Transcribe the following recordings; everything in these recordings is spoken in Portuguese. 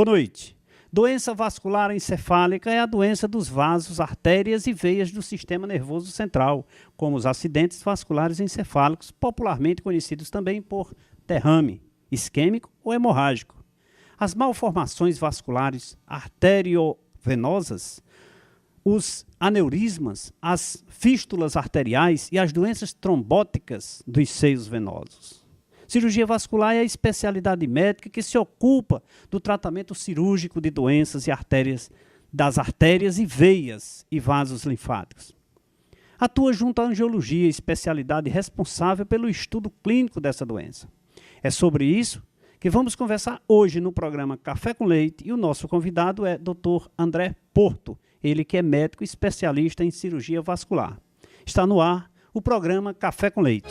Boa noite. Doença vascular encefálica é a doença dos vasos, artérias e veias do sistema nervoso central, como os acidentes vasculares encefálicos, popularmente conhecidos também por derrame isquêmico ou hemorrágico. As malformações vasculares arteriovenosas, os aneurismas, as fístulas arteriais e as doenças trombóticas dos seios venosos. Cirurgia vascular é a especialidade médica que se ocupa do tratamento cirúrgico de doenças e artérias, das artérias e veias e vasos linfáticos. Atua junto à angiologia, especialidade responsável pelo estudo clínico dessa doença. É sobre isso que vamos conversar hoje no programa Café com Leite e o nosso convidado é Dr. André Porto, ele que é médico especialista em cirurgia vascular. Está no ar o programa Café com Leite.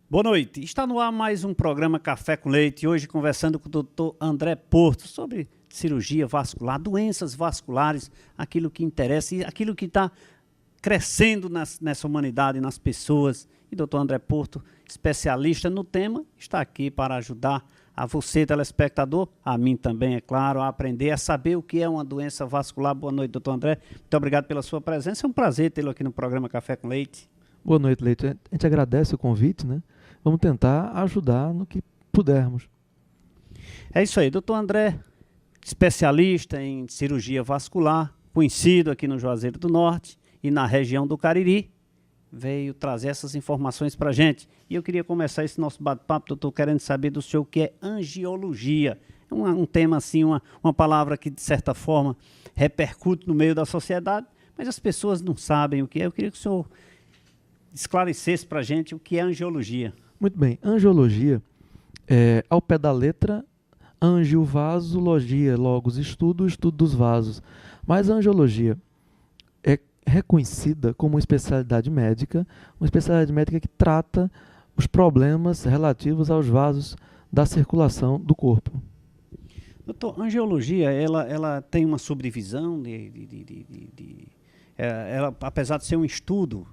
Boa noite. Está no ar mais um programa Café com Leite, hoje conversando com o Dr. André Porto sobre cirurgia vascular, doenças vasculares, aquilo que interessa e aquilo que está crescendo nessa humanidade, nas pessoas. E Dr. André Porto, especialista no tema, está aqui para ajudar a você, telespectador, a mim também, é claro, a aprender, a saber o que é uma doença vascular. Boa noite, Dr. André. Muito obrigado pela sua presença. É um prazer tê-lo aqui no programa Café com Leite. Boa noite, Leite. A gente agradece o convite, né? Vamos tentar ajudar no que pudermos. É isso aí, doutor André, especialista em cirurgia vascular, conhecido aqui no Juazeiro do Norte e na região do Cariri, veio trazer essas informações para a gente. E eu queria começar esse nosso bate-papo, doutor, querendo saber do senhor o que é angiologia. É um tema assim, uma palavra que de certa forma repercute no meio da sociedade, mas as pessoas não sabem o que é. Eu queria que o senhor esclarecesse para a gente o que é angiologia. Muito bem, angiologia é, ao pé da letra, angiovasologia, logos, estudo dos vasos. Mas a angiologia é reconhecida como uma especialidade médica que trata os problemas relativos aos vasos da circulação do corpo. Doutor, a angiologia, ela tem uma subdivisão ela, apesar de ser um estudo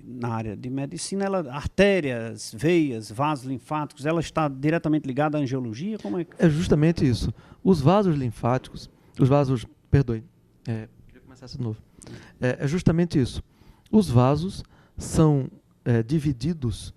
na área de medicina, artérias, veias, vasos linfáticos, ela está diretamente ligada à angiologia? Como é? É justamente isso. Os vasos linfáticos, deixa eu começar de novo. É justamente isso. Os vasos são divididos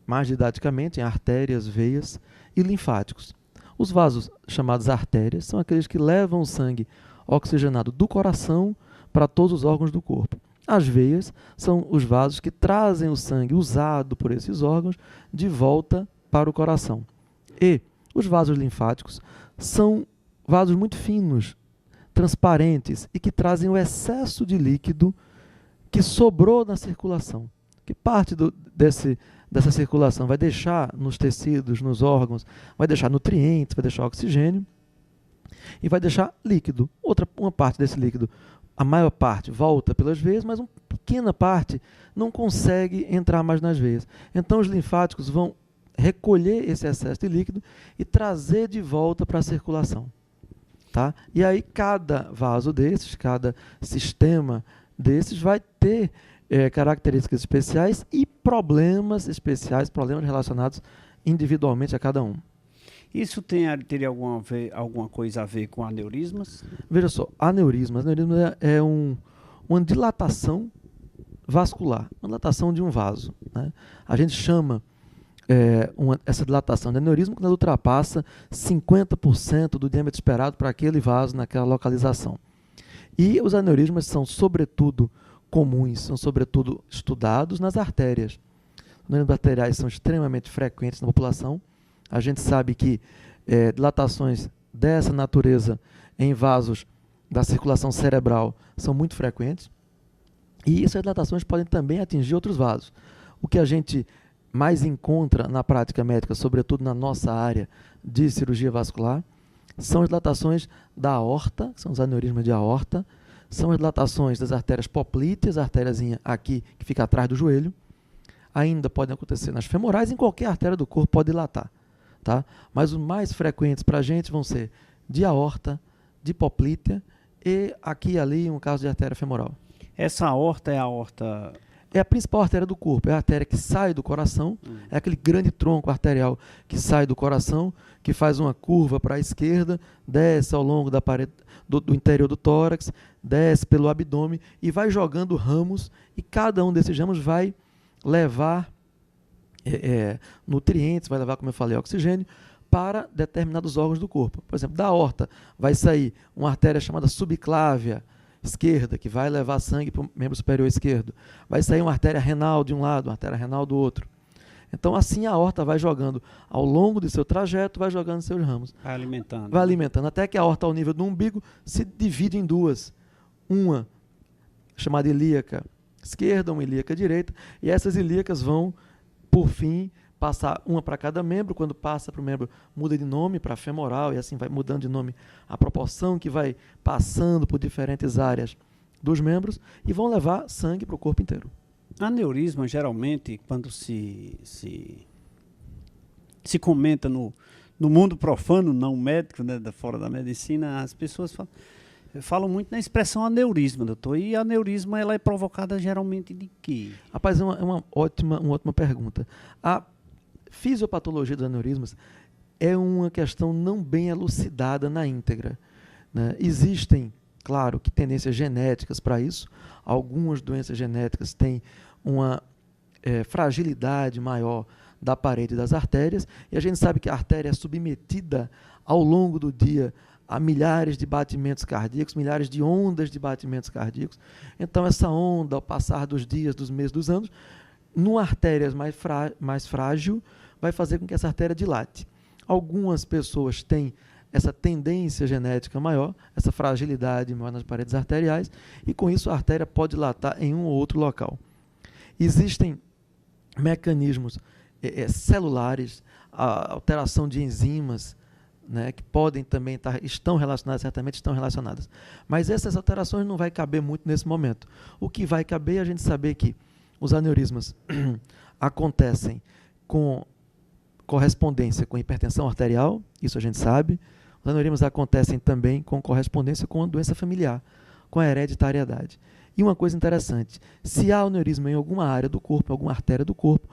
mais didaticamente em artérias, veias e linfáticos. Os vasos chamados artérias são aqueles que levam o sangue oxigenado do coração para todos os órgãos do corpo. As veias são os vasos que trazem o sangue usado por esses órgãos de volta para o coração. E os vasos linfáticos são vasos muito finos, transparentes e que trazem o excesso de líquido que sobrou na circulação. Que parte dessa circulação vai deixar nos tecidos, nos órgãos, vai deixar nutrientes, vai deixar oxigênio e vai deixar líquido. Uma parte desse líquido, a maior parte volta pelas veias, mas uma pequena parte não consegue entrar mais nas veias. Então os linfáticos vão recolher esse excesso de líquido e trazer de volta para a circulação. Tá? E aí cada vaso desses, cada sistema desses vai ter características especiais e problemas especiais, problemas relacionados individualmente a cada um. Isso teria alguma coisa a ver com aneurismas? Veja só, aneurisma é uma dilatação vascular, uma dilatação de um vaso. Né? A gente chama essa dilatação de aneurisma quando ela ultrapassa 50% do diâmetro esperado para aquele vaso naquela localização. E os aneurismas são sobretudo comuns, são sobretudo estudados nas artérias. Os aneurismas arteriais são extremamente frequentes na população. A gente sabe que dilatações dessa natureza em vasos da circulação cerebral são muito frequentes e essas dilatações podem também atingir outros vasos. O que a gente mais encontra na prática médica, sobretudo na nossa área de cirurgia vascular, são as dilatações da aorta, são os aneurismas de aorta, são as dilatações das artérias poplíteas, a artériazinha aqui que fica atrás do joelho. Ainda podem acontecer nas femorais, em qualquer artéria do corpo pode dilatar. Tá? Mas os mais frequentes para a gente vão ser de aorta, de poplítea e aqui e ali um caso de artéria femoral. Essa aorta é a aorta É a principal artéria do corpo, é a artéria que sai do coração, é aquele grande tronco arterial que sai do coração, que faz uma curva para a esquerda, desce ao longo da parede do interior do tórax, desce pelo abdômen e vai jogando ramos, e cada um desses ramos vai levar nutrientes, vai levar, como eu falei, oxigênio, para determinados órgãos do corpo. Por exemplo, da aorta vai sair uma artéria chamada subclávia esquerda, que vai levar sangue para o membro superior esquerdo. Vai sair uma artéria renal de um lado, uma artéria renal do outro. Então, assim, a aorta vai jogando ao longo do seu trajeto, vai jogando seus ramos. Vai alimentando. Vai alimentando, até que a aorta, ao nível do umbigo, se divide em duas. Uma chamada ilíaca esquerda, uma ilíaca direita, e essas ilíacas vão, por fim, passar uma para cada membro. Quando passa para o membro, muda de nome para femoral, e assim vai mudando de nome a proporção que vai passando por diferentes áreas dos membros, e vão levar sangue para o corpo inteiro. Aneurisma, geralmente, quando se comenta no mundo profano, não médico, né, fora da medicina, as pessoas falam muito na expressão aneurisma, doutor. E a aneurisma, ela é provocada geralmente de quê? Rapaz, é uma ótima pergunta. A fisiopatologia dos aneurismas é uma questão não bem elucidada na íntegra, né? Existem, claro, que tendências genéticas para isso. Algumas doenças genéticas têm uma fragilidade maior da parede das artérias, e a gente sabe que a artéria é submetida ao longo do dia a milhares de batimentos cardíacos, milhares de ondas de batimentos cardíacos. Então, essa onda, ao passar dos dias, dos meses, dos anos, numa artéria mais frágil, vai fazer com que essa artéria dilate. Algumas pessoas têm essa tendência genética maior, essa fragilidade maior nas paredes arteriais, e com isso a artéria pode dilatar em um ou outro local. Existem mecanismos celulares, a alteração de enzimas, né, que podem também estão relacionadas, certamente estão relacionadas. Mas essas alterações não vai caber muito nesse momento. O que vai caber é a gente saber que os aneurismas acontecem com correspondência com hipertensão arterial, isso a gente sabe. Os aneurismas acontecem também com correspondência com a doença familiar, com a hereditariedade. E uma coisa interessante, se há aneurisma em alguma área do corpo, alguma artéria do corpo,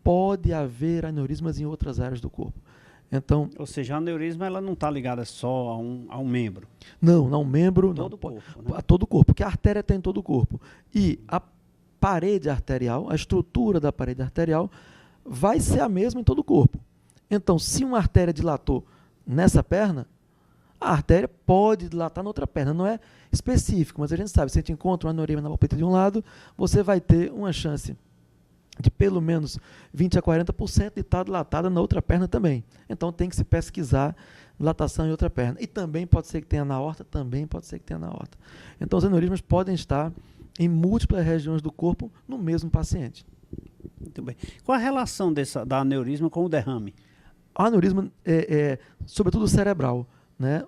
pode haver aneurismas em outras áreas do corpo. Então, ou seja, a aneurisma, ela não está ligada só a um membro. Não, um membro, todo o corpo, né? A todo o corpo, porque a artéria tem todo o corpo. E a parede arterial, a estrutura da parede arterial, vai ser a mesma em todo o corpo. Então, se uma artéria dilatou nessa perna, a artéria pode dilatar na outra perna. Não é específico, mas a gente sabe, se a gente encontra um aneurisma na palpita de um lado, você vai ter uma chance de pelo menos 20% a 40% de estar dilatada na outra perna também. Então tem que se pesquisar dilatação em outra perna. E também pode ser que tenha na aorta, também pode ser que tenha na aorta. Então os aneurismas podem estar em múltiplas regiões do corpo no mesmo paciente. Muito bem. Qual a relação da aneurisma com o derrame? O aneurisma sobretudo cerebral, né?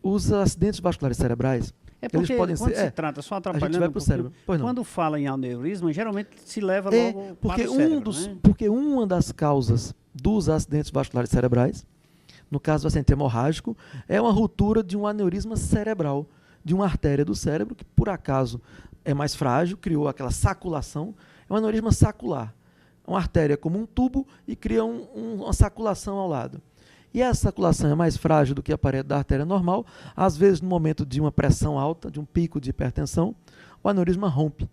Os acidentes vasculares cerebrais, é porque eles podem quando ser, se trata, só atrapalhando a gente vai pro cérebro. Pois não. Quando fala em aneurisma, geralmente se leva logo porque para o cérebro, né? Porque uma das causas dos acidentes vasculares cerebrais, no caso do acidente hemorrágico, é uma ruptura de um aneurisma cerebral, de uma artéria do cérebro, que por acaso é mais frágil, criou aquela saculação, é um aneurisma sacular. Uma artéria como um tubo e cria uma saculação ao lado. E essa saculação é mais frágil do que a parede da artéria normal. Às vezes, no momento de uma pressão alta, de um pico de hipertensão, o aneurisma rompe.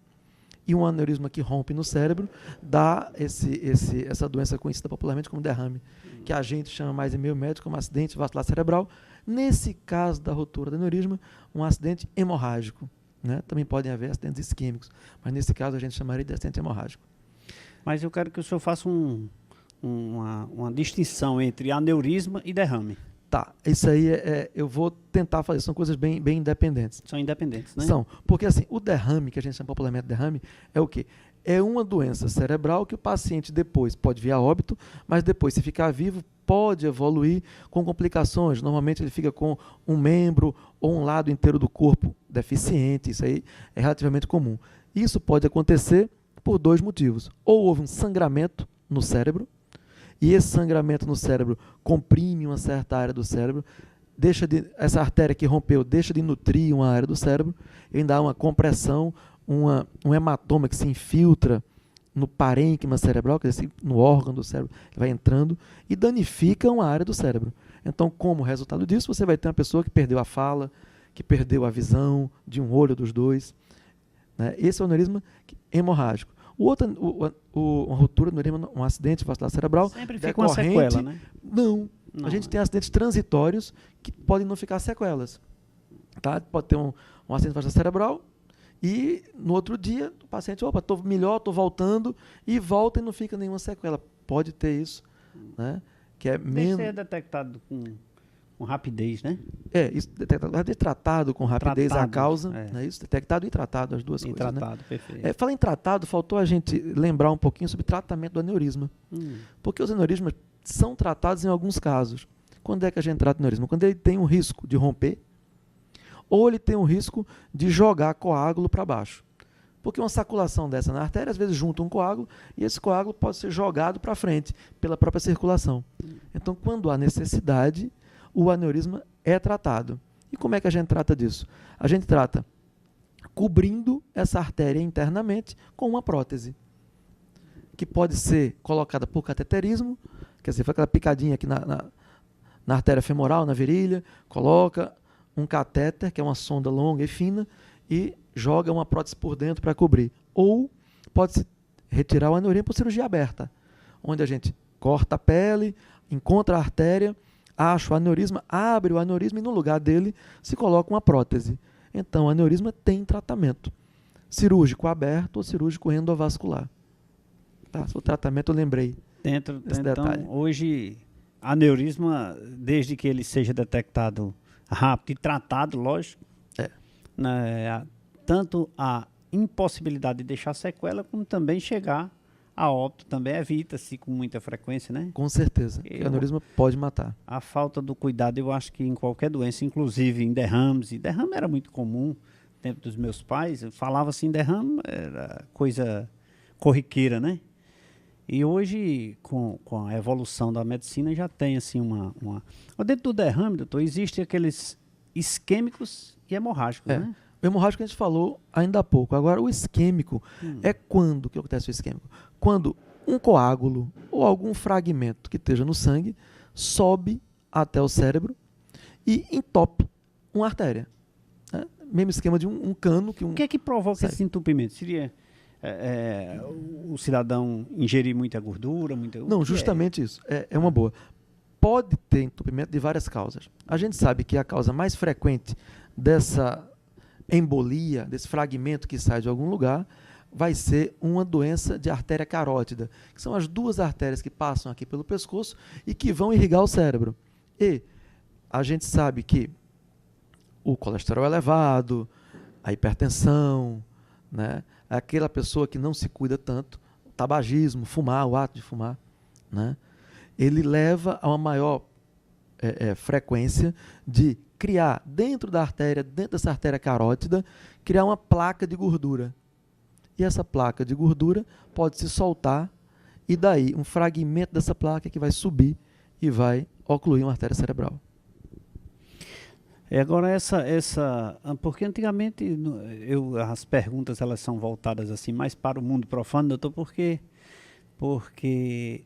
E um aneurisma que rompe no cérebro dá essa doença conhecida popularmente como derrame, que a gente chama mais em meio médico como acidente vascular cerebral. Nesse caso da ruptura do aneurisma, um acidente hemorrágico, né? Também podem haver acidentes isquêmicos, mas nesse caso a gente chamaria de acidente hemorrágico. Mas eu quero que o senhor faça uma distinção entre aneurisma e derrame. Tá, isso aí eu vou tentar fazer, são coisas bem independentes. São independentes, né? São, porque assim, o derrame, que a gente chama popularmente de derrame, é o quê? É uma doença cerebral que o paciente depois pode vir a óbito, mas depois, se ficar vivo, pode evoluir com complicações. Normalmente ele fica com um membro ou um lado inteiro do corpo deficiente, isso aí é relativamente comum. Isso pode acontecer por dois motivos. Ou houve um sangramento no cérebro, e esse sangramento no cérebro comprime uma certa área do cérebro, essa artéria que rompeu deixa de nutrir uma área do cérebro, e ainda há uma compressão, um hematoma que se infiltra no parênquima cerebral, quer dizer, no órgão do cérebro, vai entrando e danifica uma área do cérebro. Então, como resultado disso, você vai ter uma pessoa que perdeu a fala, que perdeu a visão de um olho dos dois. Né? Esse é o aneurisma hemorrágico. Uma ruptura do aneurisma, um acidente vascular cerebral sempre fica uma sequela, né? Não. A gente tem acidentes transitórios que podem não ficar sequelas. Tá? Pode ter um acidente vascular cerebral e no outro dia o paciente, opa, estou melhor, estou voltando, e volta e não fica nenhuma sequela. Pode ter isso, né? Que é menos... Deve ser detectado com rapidez, né? Isso, tratado com rapidez a causa, né? Isso, detectado e tratado, as duas coisas. Tratado, né? Perfeito. Fala em tratado, faltou a gente lembrar um pouquinho sobre tratamento do aneurisma. Porque os aneurismas são tratados em alguns casos. Quando é que a gente trata o aneurisma? Quando ele tem um risco de romper, ou ele tem um risco de jogar coágulo para baixo. Porque uma saculação dessa na artéria, às vezes junta um coágulo, e esse coágulo pode ser jogado para frente, pela própria circulação. Então, quando há necessidade, o aneurisma é tratado. E como é que a gente trata disso? A gente trata cobrindo essa artéria internamente com uma prótese, que pode ser colocada por cateterismo, quer dizer, foi aquela picadinha aqui na artéria femoral, na virilha, coloca um catéter, que é uma sonda longa e fina, e joga uma prótese por dentro para cobrir. Ou pode-se retirar o aneurisma por cirurgia aberta, onde a gente corta a pele, encontra a artéria, acha o aneurisma, abre o aneurisma e no lugar dele se coloca uma prótese. Então, o aneurisma tem tratamento cirúrgico aberto ou cirúrgico endovascular. Tá? O tratamento eu lembrei desse detalhe. Então, hoje, aneurisma, desde que ele seja detectado rápido e tratado, lógico, né, tanto a impossibilidade de deixar sequela, como também chegar a óbito, também evita-se com muita frequência, né? Com certeza, o aneurisma pode matar. A falta do cuidado, eu acho que em qualquer doença, inclusive em derrames, e derrame era muito comum no tempo dos meus pais, falava assim, derrame era coisa corriqueira, né? E hoje, com a evolução da medicina, já tem assim uma... Dentro do derrame, doutor, existem aqueles isquêmicos e hemorrágicos, né? O hemorrágico a gente falou ainda há pouco. Agora, o isquêmico é quando que acontece o isquêmico? Quando um coágulo ou algum fragmento que esteja no sangue sobe até o cérebro e entope uma artéria. Né? Mesmo esquema de um cano. O que é que provoca esse entupimento? Seria o cidadão ingerir muita gordura? Não, justamente isso. É uma boa. Pode ter entupimento de várias causas. A gente sabe que a causa mais frequente dessa embolia, desse fragmento que sai de algum lugar, vai ser uma doença de artéria carótida, que são as duas artérias que passam aqui pelo pescoço e que vão irrigar o cérebro. E a gente sabe que o colesterol elevado, a hipertensão, né, aquela pessoa que não se cuida tanto, o tabagismo, fumar, o ato de fumar, né, ele leva a uma maior frequência de criar dentro da artéria, dentro dessa artéria carótida, criar uma placa de gordura. E essa placa de gordura pode se soltar e daí um fragmento dessa placa que vai subir e vai ocluir uma artéria cerebral. Agora porque antigamente as perguntas elas são voltadas assim mais para o mundo profano, doutor, porque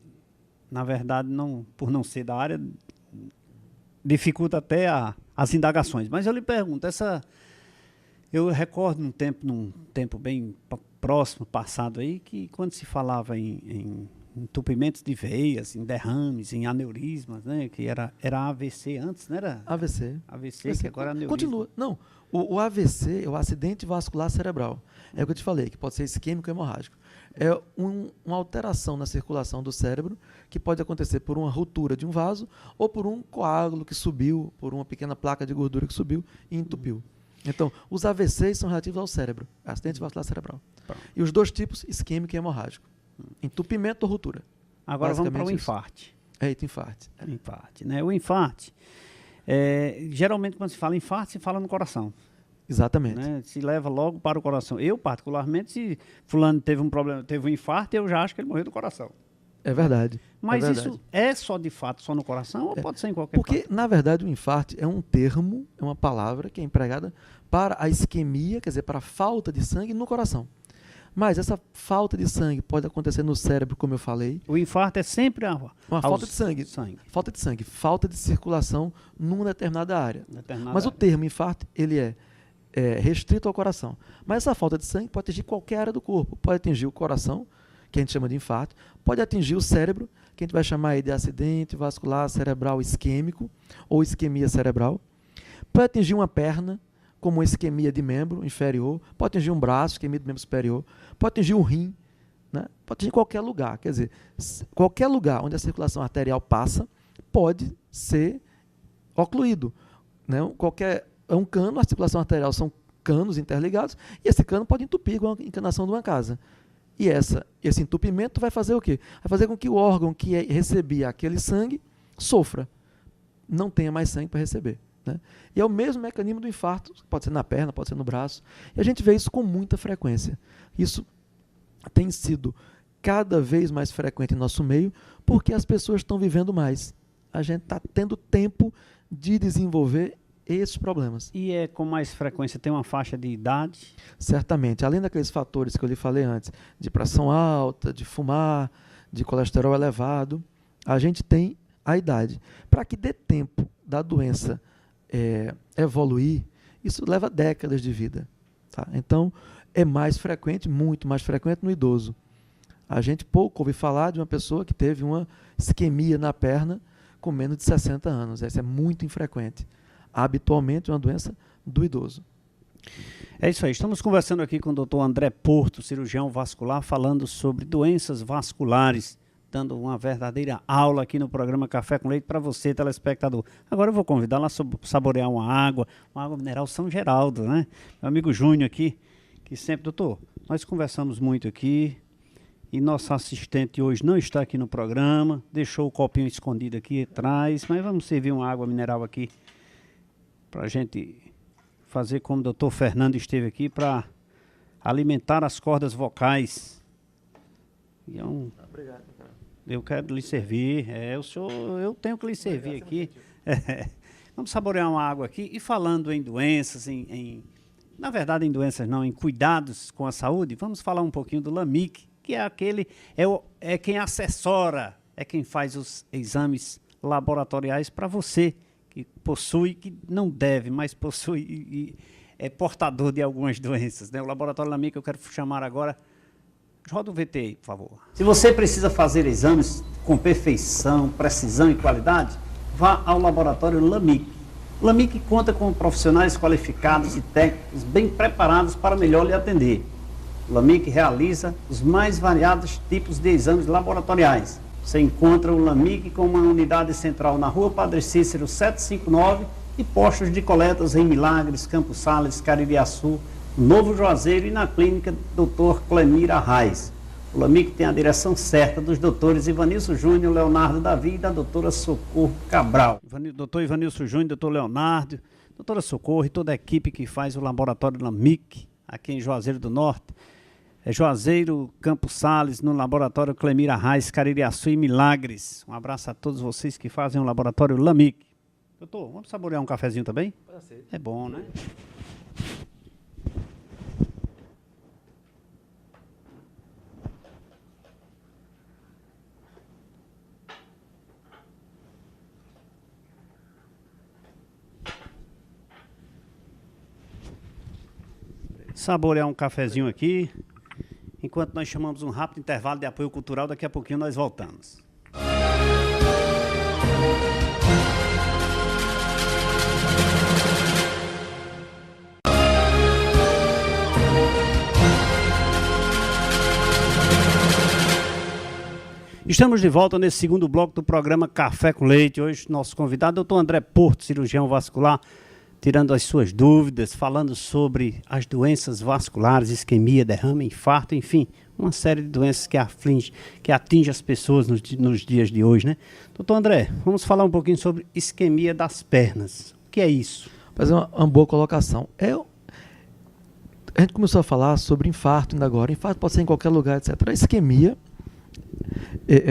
na verdade por não ser da área dificulta até as indagações. Mas eu lhe pergunto, eu recordo num tempo bem próximo, passado aí, que quando se falava em entupimentos de veias, em derrames, em aneurismas, né, que era AVC antes, não era? AVC, que agora é aneurisma. Continua. Não, o AVC é o acidente vascular cerebral. É o que eu te falei, que pode ser isquêmico ou hemorrágico. É uma alteração na circulação do cérebro que pode acontecer por uma ruptura de um vaso ou por um coágulo que subiu, por uma pequena placa de gordura que subiu e entupiu. Então, os AVCs são relativos ao cérebro, acidente vascular cerebral. E os dois tipos, isquêmico e hemorrágico. Entupimento ou ruptura. Agora vamos para o infarte. Infarte. Infarte, né? O infarte, geralmente quando se fala infarte, se fala no coração. Exatamente. Né? Se leva logo para o coração. Eu, particularmente, se fulano teve um problema, teve um infarto, eu já acho que ele morreu do coração. É verdade. Mas é verdade. isso é só de fato, só no coração, ou pode ser em qualquer Porque, parte? na verdade, o infarto é um termo, é uma palavra que é empregada para a isquemia, quer dizer, para a falta de sangue no coração. Mas essa falta de sangue pode acontecer no cérebro, como eu falei. O infarto é sempre Uma falta de sangue. Falta de sangue. Falta de circulação numa determinada área. Mas o termo infarto, ele é restrito ao coração. Mas essa falta de sangue pode atingir qualquer área do corpo. Pode atingir o coração, que a gente chama de infarto. Pode atingir o cérebro, que a gente vai chamar aí de acidente vascular cerebral isquêmico ou isquemia cerebral. Pode atingir uma perna, como isquemia de membro inferior. Pode atingir um braço, isquemia de membro superior. Pode atingir um rim. Né? Pode atingir qualquer lugar. Quer dizer, qualquer lugar onde a circulação arterial passa pode ser ocluído. Né? É um cano, a circulação arterial são canos interligados, e esse cano pode entupir com a encanação de uma casa. E esse entupimento vai fazer o quê? Vai fazer com que o órgão que recebia aquele sangue sofra, não tenha mais sangue para receber. Né? E é o mesmo mecanismo do infarto, pode ser na perna, pode ser no braço, e a gente vê isso com muita frequência. Isso tem sido cada vez mais frequente em nosso meio, porque as pessoas estão vivendo mais. A gente está tendo tempo de desenvolver esses problemas. E com mais frequência tem uma faixa de idade? Certamente. Além daqueles fatores que eu lhe falei antes, de pressão alta, de fumar, de colesterol elevado, a gente tem a idade. Para que dê tempo da doença evoluir, isso leva décadas de vida. Tá? Então, é mais frequente, muito mais frequente no idoso. A gente pouco ouve falar de uma pessoa que teve uma isquemia na perna com menos de 60 anos. Essa é muito infrequente. Habitualmente é uma doença do idoso. É isso aí. Estamos conversando aqui com o Dr. André Porto, cirurgião vascular, falando sobre doenças vasculares, dando uma verdadeira aula aqui no programa Café com Leite para você, telespectador. Agora eu vou convidá-la a saborear uma água mineral São Geraldo, né? Meu amigo Júnior aqui, que sempre, doutor, nós conversamos muito aqui e nosso assistente hoje não está aqui no programa, deixou o copinho escondido aqui atrás, mas vamos servir uma água mineral aqui para a gente fazer como o doutor Fernando esteve aqui, para alimentar as cordas vocais. E Obrigado, cara. Eu quero lhe servir, eu tenho que lhe servir aqui. Vamos saborear uma água aqui. E falando em doenças, na verdade em doenças não, em cuidados com a saúde, vamos falar um pouquinho do LAMIC, que é quem assessora, é quem faz os exames laboratoriais para você, que possui, que não deve, mas possui e é portador de algumas doenças. Né? O laboratório LAMIC, eu quero chamar agora. Roda o VT aí, por favor. Se você precisa fazer exames com perfeição, precisão e qualidade, vá ao laboratório LAMIC. O LAMIC conta com profissionais qualificados e técnicos bem preparados para melhor lhe atender. O LAMIC realiza os mais variados tipos de exames laboratoriais. Você encontra o LAMIC com uma unidade central na Rua Padre Cícero 759 e postos de coletas em Milagres, Campos Sales, Caririaçu, Novo Juazeiro e na clínica Dr. Clemir Arraes. O LAMIC tem a direção certa dos doutores Ivanilson Júnior, Leonardo Davi e da doutora Socorro Cabral. Doutor Ivanilson Júnior, doutor Leonardo, doutora Socorro e toda a equipe que faz o laboratório LAMIC aqui em Juazeiro do Norte. Juazeiro, Campos Sales, no laboratório Clemir Arraes, Caririaçu e Milagres. Um abraço a todos vocês que fazem o laboratório LAMIC. Doutor, vamos saborear um cafezinho também? Pode ser. É bom, né? Saborear um cafezinho aqui. Enquanto nós chamamos um rápido intervalo de apoio cultural, daqui a pouquinho nós voltamos. Estamos de volta nesse segundo bloco do programa Café com Leite. Hoje nosso convidado é o Dr. André Porto, cirurgião vascular, tirando as suas dúvidas, falando sobre as doenças vasculares, isquemia, derrame, infarto, enfim, uma série de doenças que atingem as pessoas nos dias de hoje, né? Doutor André, vamos falar um pouquinho sobre isquemia das pernas. O que é isso? Fazer uma boa colocação. A gente começou a falar sobre infarto ainda agora. Infarto pode ser em qualquer lugar, etc. A isquemia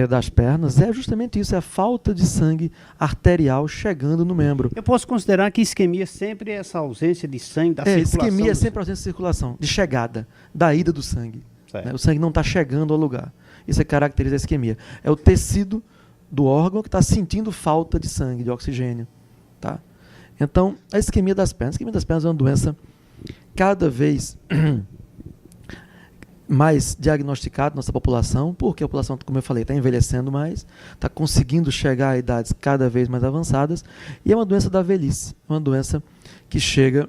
das pernas é justamente isso, é a falta de sangue arterial chegando no membro. Eu posso considerar que isquemia sempre é essa ausência de sangue, da circulação. Isquemia é sempre a ausência de circulação, de chegada, da ida do sangue. Né? O sangue não está chegando ao lugar. Isso caracteriza a isquemia. É o tecido do órgão que está sentindo falta de sangue, de oxigênio. Tá? Então, a isquemia das pernas. A isquemia das pernas é uma doença cada vez mais diagnosticada na nossa população, porque a população, como eu falei, está envelhecendo mais, está conseguindo chegar a idades cada vez mais avançadas, e é uma doença da velhice, uma doença que chega,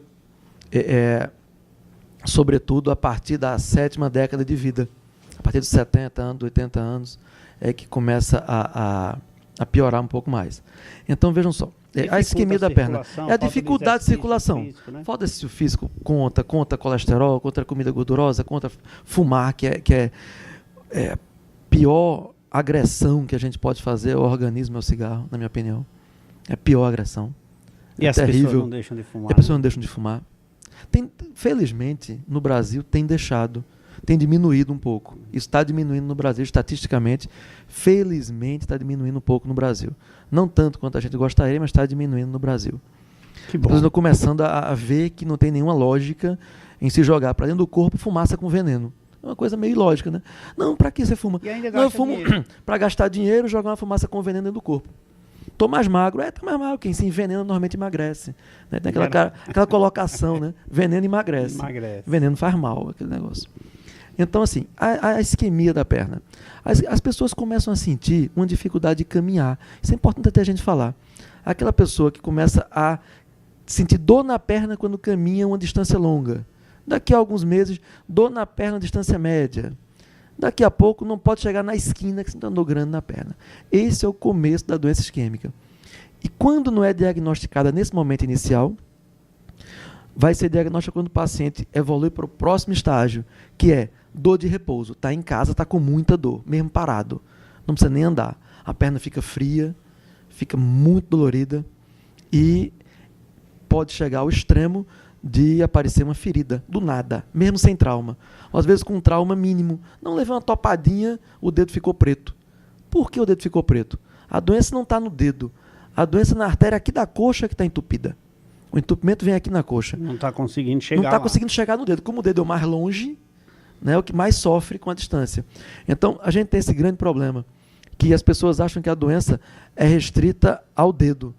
sobretudo, a partir da 7ª década de vida. A partir dos 70 anos, 80 anos, é que começa a piorar um pouco mais. Então, vejam só, a isquemia da perna é a dificuldade de circulação. Físico, né? Falta de exercício físico conta colesterol, contra comida gordurosa, contra fumar, que é a pior agressão que a gente pode fazer ao organismo, é o cigarro, na minha opinião. É a pior agressão. E as pessoas não deixam de fumar. As pessoas não deixam de fumar. Felizmente, no Brasil, tem diminuído um pouco. Isso está diminuindo no Brasil, estatisticamente. Felizmente, está diminuindo um pouco no Brasil. Não tanto quanto a gente gostaria, mas está diminuindo no Brasil. Que bom. As pessoas estão começando a ver que não tem nenhuma lógica em se jogar para dentro do corpo fumaça com veneno. É uma coisa meio ilógica, né? Não, para que você fuma? Não, eu fumo para gastar dinheiro e jogar uma fumaça com veneno dentro do corpo. Tô mais magro. Tá mais magro. Quem se envenena normalmente emagrece. Né? Tem aquela colocação, né? Veneno emagrece. Veneno faz mal, aquele negócio. Então, assim, a isquemia da perna. As pessoas começam a sentir uma dificuldade de caminhar. Isso é importante até a gente falar. Aquela pessoa que começa a sentir dor na perna quando caminha uma distância longa. Daqui a alguns meses, dor na perna distância média. Daqui a pouco, não pode chegar na esquina que você está grande na perna. Esse é o começo da doença isquêmica. E quando não é diagnosticada nesse momento inicial, vai ser diagnóstica quando o paciente evolui para o próximo estágio, que é dor de repouso. Está em casa, está com muita dor, mesmo parado. Não precisa nem andar. A perna fica fria, fica muito dolorida e pode chegar ao extremo de aparecer uma ferida, do nada, mesmo sem trauma. Às vezes com um trauma mínimo. Não levei uma topadinha, o dedo ficou preto. Por que o dedo ficou preto? A doença não está no dedo. A doença é na artéria aqui da coxa que está entupida. O entupimento vem aqui na coxa. Não está conseguindo chegar. Não está conseguindo chegar no dedo. Como o dedo é o mais longe, né, é o que mais sofre com a distância. Então, a gente tem esse grande problema, que as pessoas acham que a doença é restrita ao dedo.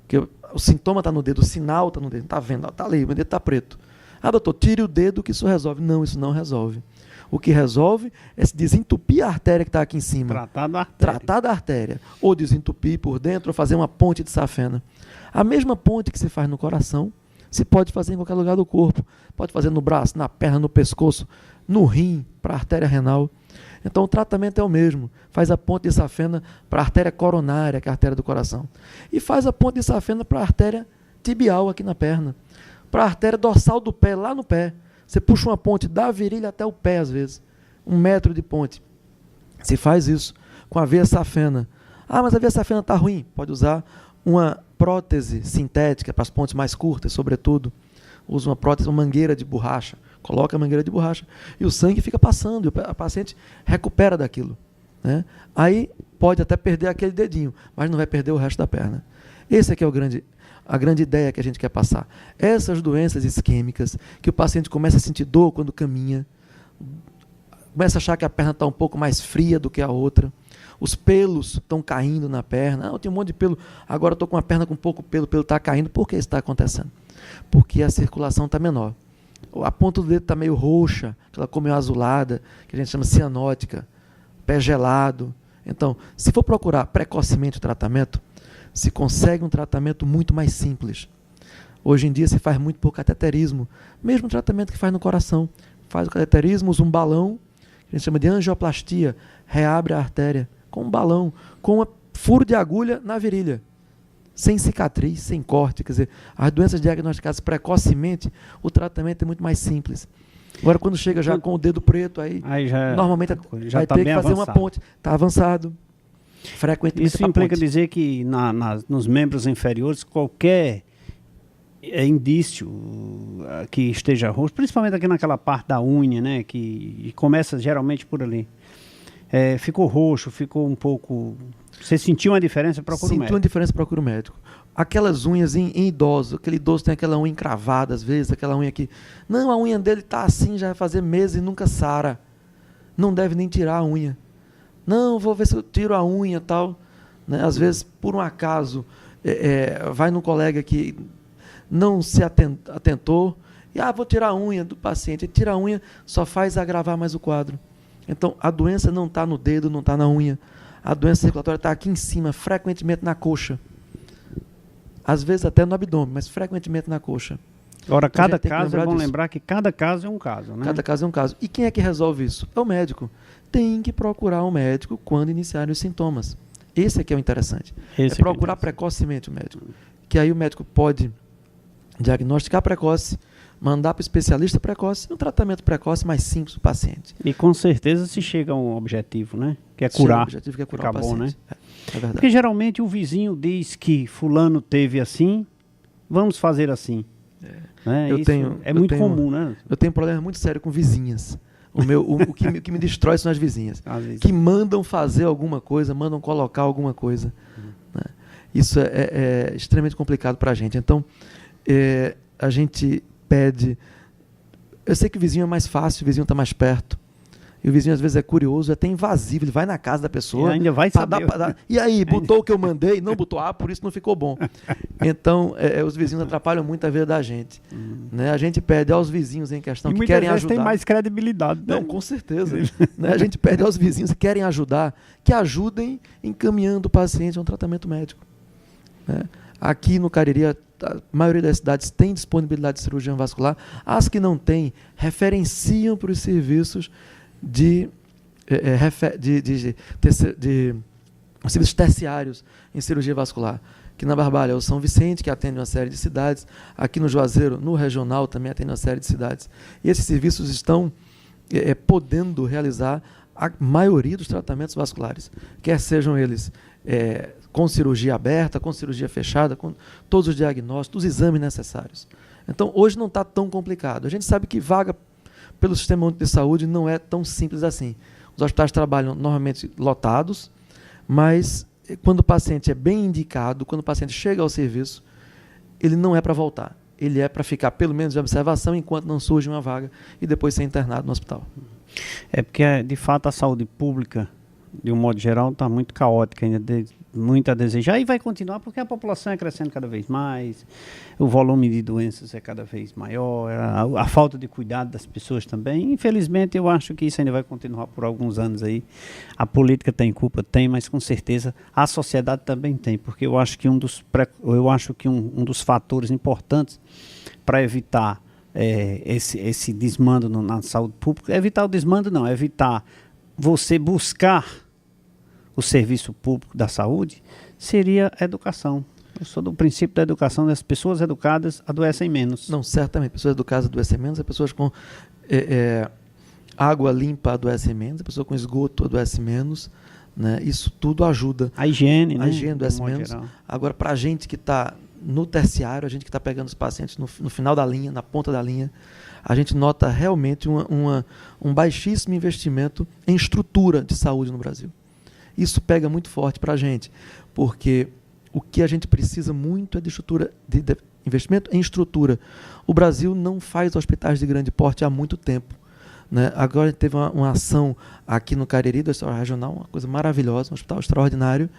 Que o sintoma está no dedo, o sinal está no dedo. Está vendo? Está ali, o dedo está preto. Ah, doutor, tire o dedo que isso resolve. Não, isso não resolve. O que resolve é se desentupir a artéria que está aqui em cima. Tratar da artéria. Ou desentupir por dentro, ou fazer uma ponte de safena. A mesma ponte que se faz no coração, se pode fazer em qualquer lugar do corpo. Pode fazer no braço, na perna, no pescoço, no rim, para a artéria renal. Então o tratamento é o mesmo. Faz a ponte de safena para a artéria coronária, que é a artéria do coração. E faz a ponte de safena para a artéria tibial aqui na perna. Para a artéria dorsal do pé, lá no pé. Você puxa uma ponte da virilha até o pé, às vezes. 1 metro de ponte. Se faz isso com a veia safena. Ah, mas a veia safena está ruim. Pode usar uma prótese sintética para as pontes mais curtas, sobretudo. Usa uma prótese, uma mangueira de borracha. Coloca a mangueira de borracha e o sangue fica passando. E a paciente recupera daquilo. Né? Aí pode até perder aquele dedinho, mas não vai perder o resto da perna. Esse aqui é a grande ideia que a gente quer passar. Essas doenças isquêmicas, que o paciente começa a sentir dor quando caminha, começa a achar que a perna está um pouco mais fria do que a outra, os pelos estão caindo na perna, eu tenho um monte de pelo, agora eu estou com a perna com pouco pelo, o pelo está caindo. Por que isso está acontecendo? Porque a circulação está menor. A ponta do dedo está meio roxa, aquela cor meio azulada, que a gente chama cianótica, pé gelado. Então, se for procurar precocemente o tratamento, se consegue um tratamento muito mais simples. Hoje em dia se faz muito por cateterismo, mesmo tratamento que faz no coração. Faz o cateterismo, usa um balão, que a gente chama de angioplastia, reabre a artéria com um balão, com um furo de agulha na virilha, sem cicatriz, sem corte. Quer dizer, as doenças diagnosticadas precocemente, o tratamento é muito mais simples. Agora, quando chega já com o dedo preto, aí normalmente já vai ter que fazer uma ponte. Está avançado. Frequentemente isso implica dizer que nos membros inferiores, qualquer indício que esteja roxo, principalmente aqui naquela parte da unha, né, que começa geralmente por ali, ficou roxo, ficou um pouco... Você sentiu uma diferença? Procura o médico. Sentiu uma diferença, procura o médico. Aquelas unhas em idoso, aquele idoso tem aquela unha encravada às vezes, aquela unha que... Não, a unha dele está assim já vai fazer meses e nunca sara. Não deve nem tirar a unha. Não, vou ver se eu tiro a unha e tal. Né? Às vezes, por um acaso, vai num colega que não se atentou e vou tirar a unha do paciente. E tira a unha, só faz agravar mais o quadro. Então, a doença não está no dedo, não está na unha. A doença circulatória está aqui em cima, frequentemente na coxa. Às vezes até no abdômen, mas frequentemente na coxa. Agora, cada caso, é bom lembrar que cada caso é um caso, né? Cada caso é um caso. E quem é que resolve isso? É o médico. Tem que procurar um médico quando iniciarem os sintomas. Esse aqui é o interessante. Procurar precocemente o médico. Que aí o médico pode diagnosticar precoce, mandar para o especialista precoce, um tratamento precoce mais simples para o paciente. E com certeza se chega a um objetivo, né? Que é curar. O objetivo que é curar o paciente. Bom, né? É verdade. Porque geralmente o vizinho diz que fulano teve assim, vamos fazer assim. Né? Muito comum, né? Eu tenho um problema muito sério com vizinhas. O que me destrói são as vizinhas. Que mandam fazer alguma coisa, mandam colocar alguma coisa. Né? Isso é extremamente complicado para a gente. Então, a gente pede... Eu sei que o vizinho é mais fácil, o vizinho está mais perto. E o vizinho às vezes é curioso, é até invasivo, ele vai na casa da pessoa... E ainda vai saber. E aí, botou o que eu mandei? Não botou, por isso não ficou bom. Então, os vizinhos atrapalham muito a vida da gente. Né? A gente pede aos vizinhos em questão que querem ajudar. Tem mais credibilidade. Né? Não, com certeza. Né? A gente pede aos vizinhos que querem ajudar, que ajudem encaminhando o paciente a um tratamento médico. Né? Aqui no Cariri, a maioria das cidades tem disponibilidade de cirurgião vascular. As que não têm, referenciam para os serviços de serviços terciários em cirurgia vascular. Aqui na Barbalha é o São Vicente, que atende uma série de cidades. Aqui no Juazeiro, no Regional, também atende uma série de cidades. E esses serviços estão podendo realizar a maioria dos tratamentos vasculares, quer sejam eles com cirurgia aberta, com cirurgia fechada, com todos os diagnósticos, os exames necessários. Então, hoje não está tão complicado. A gente sabe que vaga pelo Sistema Único de Saúde não é tão simples assim. Os hospitais trabalham normalmente lotados, mas quando o paciente é bem indicado, quando o paciente chega ao serviço, ele não é para voltar. Ele é para ficar pelo menos de observação enquanto não surge uma vaga e depois ser internado no hospital. É porque, de fato, a saúde pública, de um modo geral, está muito caótica, ainda muito a desejar, e vai continuar porque a população é crescendo cada vez mais, o volume de doenças é cada vez maior, a falta de cuidado das pessoas também. Infelizmente, eu acho que isso ainda vai continuar por alguns anos aí. A política tem culpa? Tem, mas com certeza a sociedade também tem, porque eu acho que um dos fatores importantes para evitar esse desmando na saúde pública, evitar o desmando não, evitar você buscar o serviço público da saúde, seria a educação. Eu sou do princípio da educação, das pessoas educadas adoecem menos. Não, certamente, pessoas educadas adoecem menos, as pessoas com água limpa adoecem menos, a pessoa com esgoto adoece menos, né? Isso tudo ajuda. A higiene, né? A higiene adoece menos. Geral. Agora, para a gente que está no terciário, a gente que está pegando os pacientes no final da linha, na ponta da linha, a gente nota realmente um baixíssimo investimento em estrutura de saúde no Brasil. Isso pega muito forte para a gente, porque o que a gente precisa muito é de estrutura, de investimento em estrutura. O Brasil não faz hospitais de grande porte há muito tempo. Né? Agora teve uma ação aqui no Cariri, do Hospital Regional, uma coisa maravilhosa, um hospital extraordinário,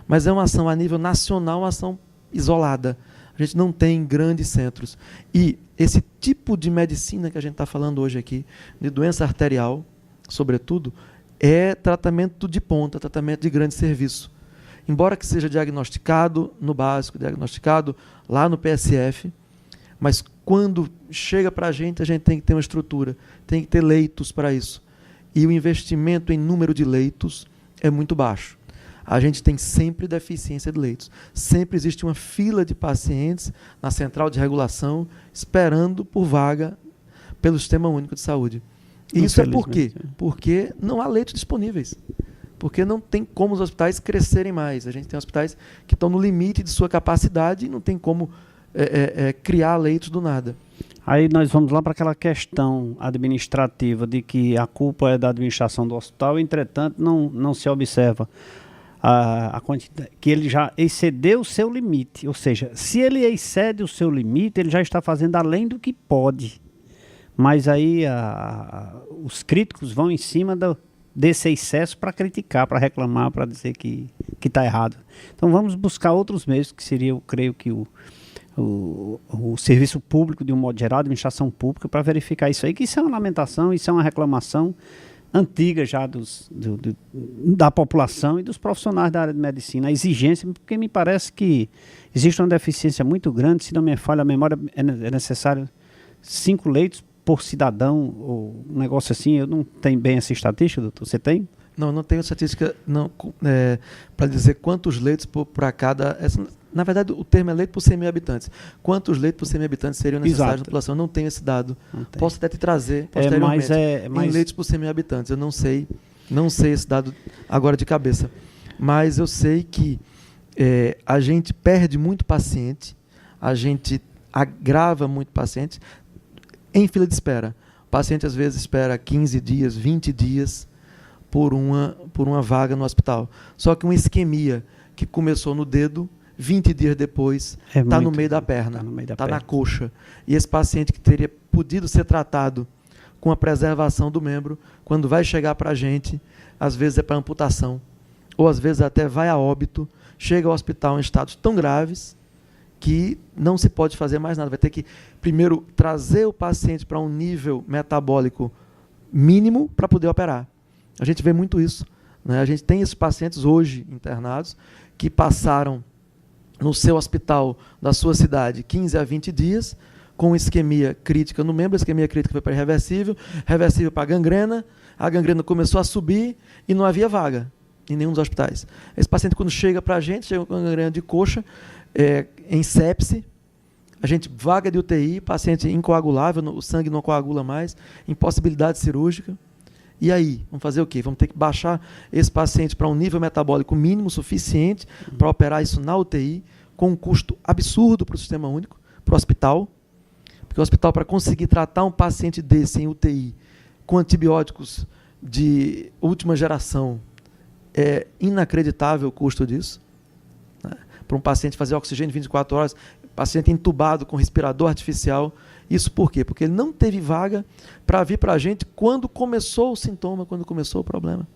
mas é uma ação a nível nacional, uma ação isolada. A gente não tem grandes centros. E esse tipo de medicina que a gente está falando hoje aqui, de doença arterial, sobretudo, é tratamento de ponta, tratamento de grande serviço. Embora que seja diagnosticado no básico, diagnosticado lá no PSF, mas quando chega para a gente tem que ter uma estrutura, tem que ter leitos para isso. E o investimento em número de leitos é muito baixo. A gente tem sempre deficiência de leitos. Sempre existe uma fila de pacientes na central de regulação esperando por vaga pelo Sistema Único de Saúde. E isso é por quê? Porque não há leitos disponíveis. Porque não tem como os hospitais crescerem mais. A gente tem hospitais que estão no limite de sua capacidade e não tem como criar leitos do nada. Aí nós vamos lá para aquela questão administrativa de que a culpa é da administração do hospital, entretanto não se observa a quantidade, que ele já excedeu o seu limite. Ou seja, se ele excede o seu limite, ele já está fazendo além do que pode. Mas aí os críticos vão em cima desse excesso para criticar, para reclamar, para dizer que está errado. Então vamos buscar outros meios, que seria, eu creio que o serviço público, de um modo geral, a administração pública, para verificar isso aí, que isso é uma lamentação, isso é uma reclamação antiga já da população e dos profissionais da área de medicina, a exigência, porque me parece que existe uma deficiência muito grande, se não me falha a memória, é necessário 5 leitos por cidadão, ou um negócio assim. Eu não tenho bem essa estatística, doutor, você tem? Não tenho estatística para dizer quantos leitos para cada... Na verdade, o termo é leito por 100 mil habitantes. Quantos leitos por 100 mil habitantes seriam necessários na população? Eu não tenho esse dado. Posso até te trazer posteriormente. Em leitos por 100 mil habitantes. Eu não sei esse dado agora de cabeça. Mas eu sei que a gente perde muito paciente, a gente agrava muito paciente em fila de espera. O paciente, às vezes, espera 15 dias, 20 dias por uma vaga no hospital. Só que uma isquemia que começou no dedo, 20 dias depois, está no meio da perna, está na coxa. E esse paciente que teria podido ser tratado com a preservação do membro, quando vai chegar para a gente, às vezes é para amputação, ou às vezes até vai a óbito, chega ao hospital em estados tão graves que não se pode fazer mais nada. Vai ter que, primeiro, trazer o paciente para um nível metabólico mínimo para poder operar. A gente vê muito isso, né? A gente tem esses pacientes hoje internados que passaram no seu hospital da sua cidade 15 a 20 dias com isquemia crítica no membro, a isquemia crítica foi para irreversível, reversível para gangrena, a gangrena começou a subir e não havia vaga em nenhum dos hospitais. Esse paciente, quando chega para a gente, chega com gangrena de coxa, em sepse, a gente vaga de UTI, paciente incoagulável, o sangue não coagula mais, impossibilidade cirúrgica. E aí, vamos fazer o quê? Vamos ter que baixar esse paciente para um nível metabólico mínimo suficiente para operar isso na UTI, com um custo absurdo para o sistema único, para o hospital, porque o hospital, para conseguir tratar um paciente desse em UTI, com antibióticos de última geração, é inacreditável o custo disso, né? Para um paciente fazer oxigênio 24 horas, paciente entubado com respirador artificial. Isso por quê? Porque ele não teve vaga para vir para a gente quando começou o sintoma, quando começou o problema.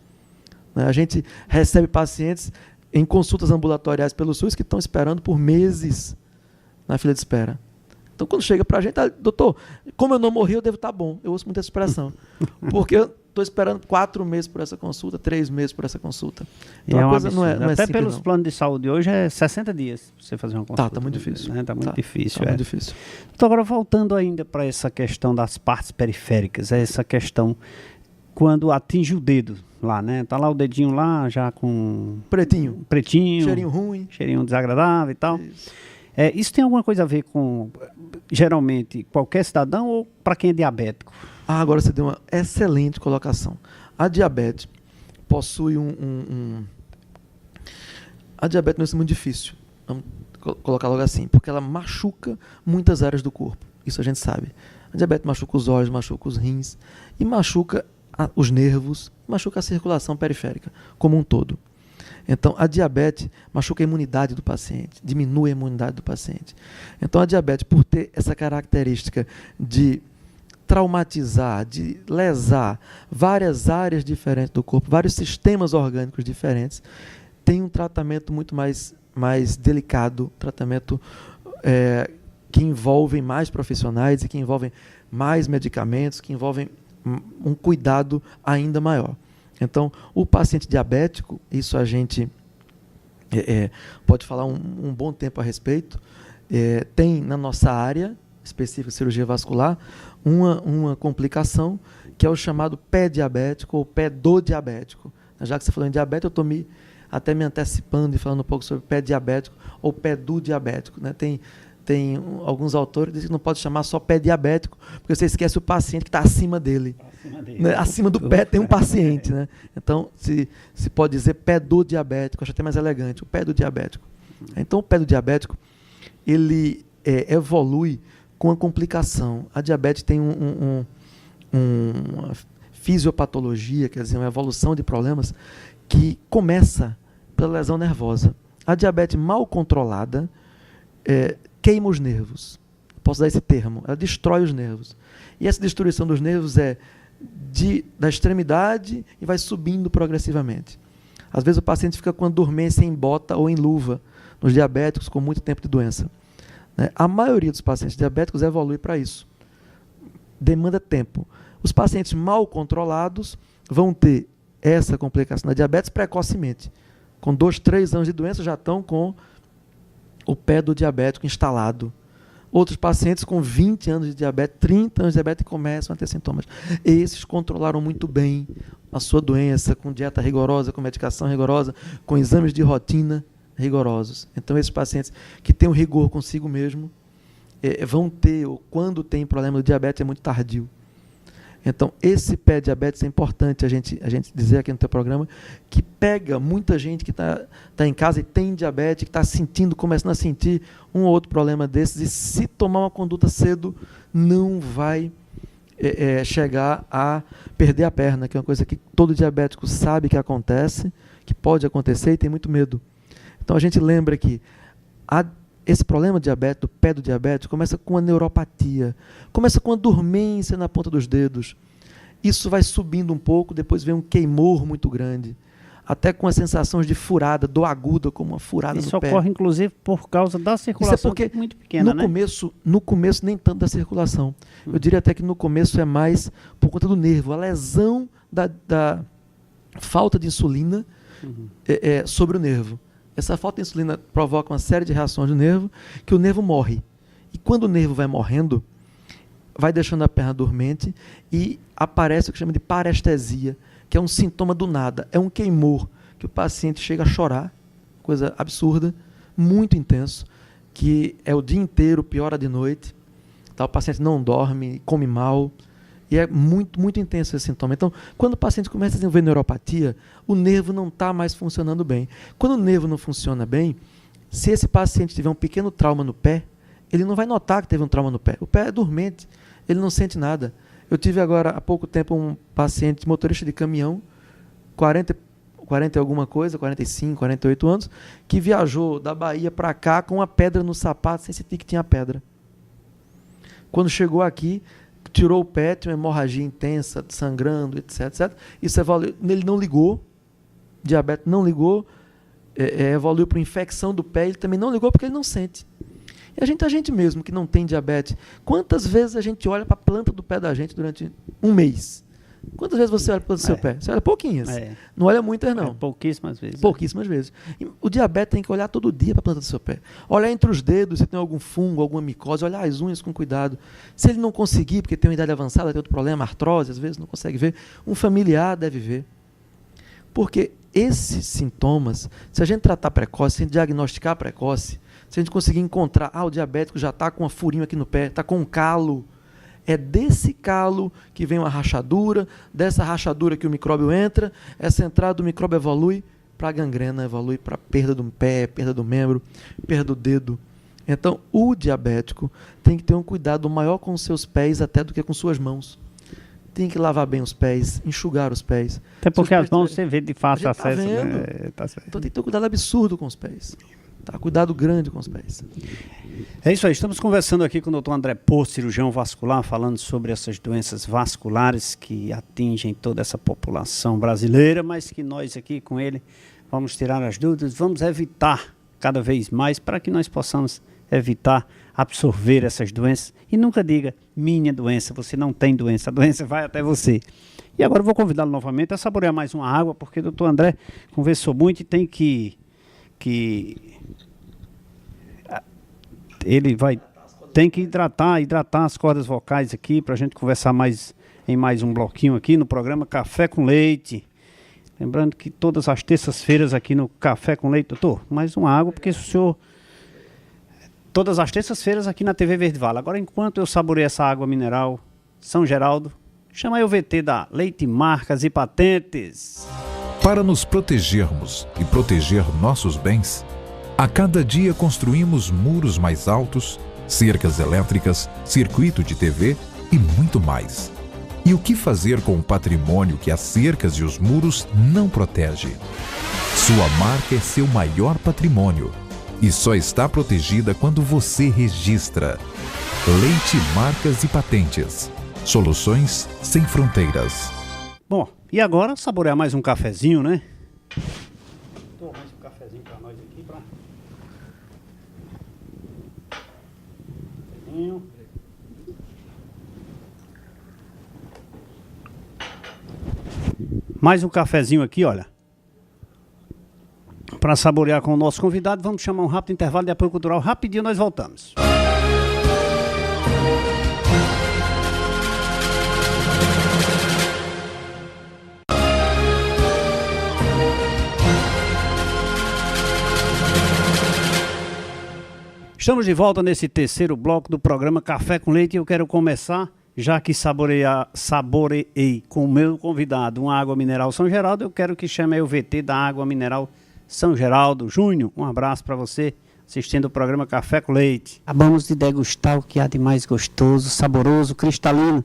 A gente recebe pacientes em consultas ambulatoriais pelo SUS que estão esperando por meses na fila de espera. Então, quando chega para a gente, doutor, como eu não morri, eu devo estar bom. Eu ouço muita essa expressão. Porque eu estou esperando 4 meses por essa consulta, 3 meses por essa consulta. Então, a coisa não é até simples, pelos planos de saúde hoje é 60 dias para você fazer uma consulta. Está muito difícil. Está muito difícil. Muito difícil. Então, agora voltando ainda para essa questão das partes periféricas, essa questão quando atinge o dedo lá, né? Tá lá o dedinho lá, já com... Pretinho. Cheirinho ruim. Cheirinho desagradável e tal. Isso tem alguma coisa a ver com, geralmente, qualquer cidadão ou para quem é diabético? Agora você deu uma excelente colocação. A diabetes possui A diabetes não é muito difícil, vamos colocar logo assim, porque ela machuca muitas áreas do corpo, isso a gente sabe. A diabetes machuca os olhos, machuca os rins, e machuca os nervos, machuca a circulação periférica como um todo. Então, a diabetes machuca a imunidade do paciente, diminui a imunidade do paciente. Então, a diabetes, por ter essa característica de traumatizar, de lesar várias áreas diferentes do corpo, vários sistemas orgânicos diferentes, tem um tratamento muito mais delicado, tratamento que envolve mais profissionais e que envolve mais medicamentos, que envolvem um cuidado ainda maior. Então, o paciente diabético, isso a gente pode falar um bom tempo a respeito, tem na nossa área específica de cirurgia vascular uma complicação que é o chamado pé diabético ou pé do diabético. Já que você falou em diabetes, eu estou até me antecipando e falando um pouco sobre pé diabético ou pé do diabético, né? Tem alguns autores que dizem que não pode chamar só pé diabético, porque você esquece o paciente que está acima dele. Né? Acima do pé tem um paciente. Né? Então, se pode dizer pé do diabético, acho até mais elegante, o pé do diabético. Então, o pé do diabético, ele evolui com a complicação. A diabetes tem uma fisiopatologia, quer dizer, uma evolução de problemas que começa pela lesão nervosa. A diabetes mal controlada queima os nervos. Posso dar esse termo. Ela destrói os nervos. E essa destruição dos nervos é da extremidade e vai subindo progressivamente. Às vezes o paciente fica com a dormência em bota ou em luva, nos diabéticos com muito tempo de doença. A maioria dos pacientes diabéticos evolui para isso. Demanda tempo. Os pacientes mal controlados vão ter essa complicação da diabetes precocemente. Com 2, 3 anos de doença já estão com o pé do diabético instalado. Outros pacientes com 20 anos de diabetes, 30 anos de diabetes começam a ter sintomas. Esses controlaram muito bem a sua doença, com dieta rigorosa, com medicação rigorosa, com exames de rotina rigorosos. Então, esses pacientes que têm um rigor consigo mesmo, vão ter, ou quando tem problema do diabetes, é muito tardio. Então, esse pé diabetes é importante a gente dizer aqui no teu programa, que pega muita gente que está em casa e tem diabetes, que está começando a sentir um ou outro problema desses, e se tomar uma conduta cedo, não vai chegar a perder a perna, que é uma coisa que todo diabético sabe que acontece, que pode acontecer e tem muito medo. Então, a gente lembra que esse problema do diabetes, do pé do diabetes, começa com a neuropatia, começa com a dormência na ponta dos dedos. Isso vai subindo um pouco, depois vem um queimor muito grande, até com as sensações de furada, dor aguda, como uma furada no pé. Isso ocorre, inclusive, por causa da circulação, porque muito pequena, né? No começo, nem tanto da circulação. Eu diria até que no começo é mais por conta do nervo, a lesão da falta de insulina sobre o nervo. Essa falta de insulina provoca uma série de reações do nervo, que o nervo morre. E quando o nervo vai morrendo, vai deixando a perna dormente e aparece o que chama de parestesia, que é um sintoma do nada, é um queimor, que o paciente chega a chorar, coisa absurda, muito intenso, que é o dia inteiro, piora de noite, tá? O paciente não dorme, come mal, e é muito, muito intenso esse sintoma. Então, quando o paciente começa a desenvolver neuropatia, o nervo não está mais funcionando bem. Quando o nervo não funciona bem, se esse paciente tiver um pequeno trauma no pé, ele não vai notar que teve um trauma no pé. O pé é dormente, ele não sente nada. Eu tive agora, há pouco tempo, um paciente motorista de caminhão, 40 e alguma coisa, 45, 48 anos, que viajou da Bahia para cá com uma pedra no sapato, sem sentir que tinha pedra. Quando chegou aqui, tirou o pé, tinha uma hemorragia intensa, sangrando, etc. Isso evoluiu, ele não ligou, diabetes não ligou, evoluiu para infecção do pé, ele também não ligou porque ele não sente. E a gente mesmo que não tem diabetes, quantas vezes a gente olha para a planta do pé da gente durante um mês? Quantas vezes você olha para o seu pé? Você olha pouquinhas. Não olha muitas, não. Pouquíssimas vezes. Pouquíssimas vezes. E o diabetes tem que olhar todo dia para a planta do seu pé. Olhar entre os dedos, se tem algum fungo, alguma micose, olhar as unhas com cuidado. Se ele não conseguir, porque tem uma idade avançada, tem outro problema, artrose, às vezes não consegue ver, um familiar deve ver. Porque esses sintomas, se a gente tratar precoce, se a gente diagnosticar precoce, se a gente conseguir encontrar, o diabético já está com uma furinha aqui no pé, está com um calo, é desse calo que vem uma rachadura, dessa rachadura que o micróbio entra, essa entrada do micróbio evolui para a gangrena, evolui para a perda do pé, perda do membro, perda do dedo. Então, o diabético tem que ter um cuidado maior com os seus pés até do que com suas mãos. Tem que lavar bem os pés, enxugar os pés. Até porque as mãos você vê de fácil acesso. Tá certo. Então tem que ter um cuidado absurdo com os pés. Tá? Cuidado grande com os pés. É isso aí, estamos conversando aqui com o Dr. André Poço, cirurgião vascular, falando sobre essas doenças vasculares que atingem toda essa população brasileira, mas que nós aqui com ele vamos tirar as dúvidas, vamos evitar cada vez mais para que nós possamos evitar absorver essas doenças. E nunca diga, minha doença, você não tem doença, a doença vai até você. E agora eu vou convidá-lo novamente a saborear mais uma água, porque o Dr. André conversou muito e tem tem que hidratar as cordas vocais aqui, para a gente conversar em mais um bloquinho aqui no programa Café com Leite. Lembrando que todas as terças-feiras aqui no Café com Leite, doutor, mais uma água, porque o senhor... Todas as terças-feiras aqui na TV Verde Vale. Agora, enquanto eu saboreio essa água mineral, São Geraldo, chama aí o VT da Leite Marcas e Patentes. Para nos protegermos e proteger nossos bens, a cada dia construímos muros mais altos cercas elétricas, circuito de TV e muito mais. E o que fazer com o patrimônio que as cercas e os muros não protegem? Sua marca é seu maior patrimônio e só está protegida quando você registra. Leite Marcas e Patentes. Soluções sem fronteiras. Bom, e agora saborear mais um cafezinho, né? Tô mais um cafezinho pra nós aqui, Cafezinho. Mais um cafezinho aqui, olha. Para saborear com o nosso convidado, vamos chamar um rápido intervalo de apoio cultural. Rapidinho nós voltamos. Estamos de volta nesse terceiro bloco do programa Café com Leite e eu quero começar, já que saboreei com o meu convidado uma água mineral São Geraldo, eu quero que chame aí o VT da água mineral São Geraldo. Júnior, um abraço para você assistindo o programa Café com Leite. Acabamos de degustar o que há de mais gostoso, saboroso, cristalino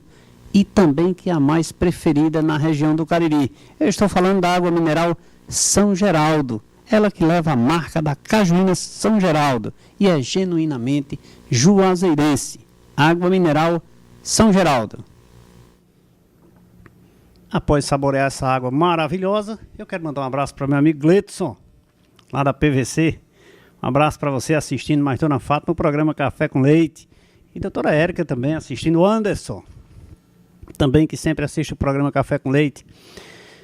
e também que é a mais preferida na região do Cariri. Eu estou falando da água mineral São Geraldo. Ela que leva a marca da Cajuína São Geraldo e é genuinamente juazeirense. Água mineral São Geraldo. Após saborear essa água maravilhosa, eu quero mandar um abraço para meu amigo Gleidson, lá da PVC. Um abraço para você assistindo mais Dona Fátima no programa Café com Leite. E doutora Érica também assistindo, o Anderson, também que sempre assiste o programa Café com Leite.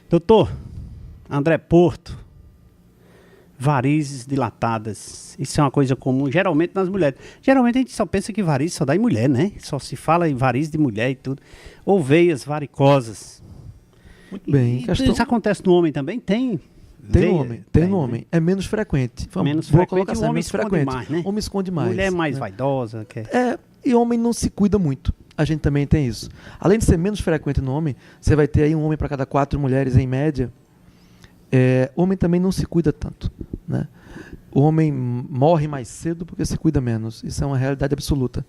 Doutor André Porto, varizes dilatadas, isso é uma coisa comum, geralmente nas mulheres. Geralmente a gente só pensa que varizes só dá em mulher, né? Só se fala em varizes de mulher e tudo. Ou veias varicosas. Muito bem. Isso acontece no homem também? Tem no homem. Tem no homem. É menos frequente. Menos Boa frequente, colocação, o homem menos esconde frequente. mais, né? Homem esconde mais. Mulher é mais né? vaidosa. E homem não se cuida muito. A gente também tem isso. Além de ser menos frequente no homem, você vai ter aí um homem para cada 4 mulheres em média. Homem também não se cuida tanto, né? O homem morre mais cedo porque se cuida menos. Isso é uma realidade absoluta.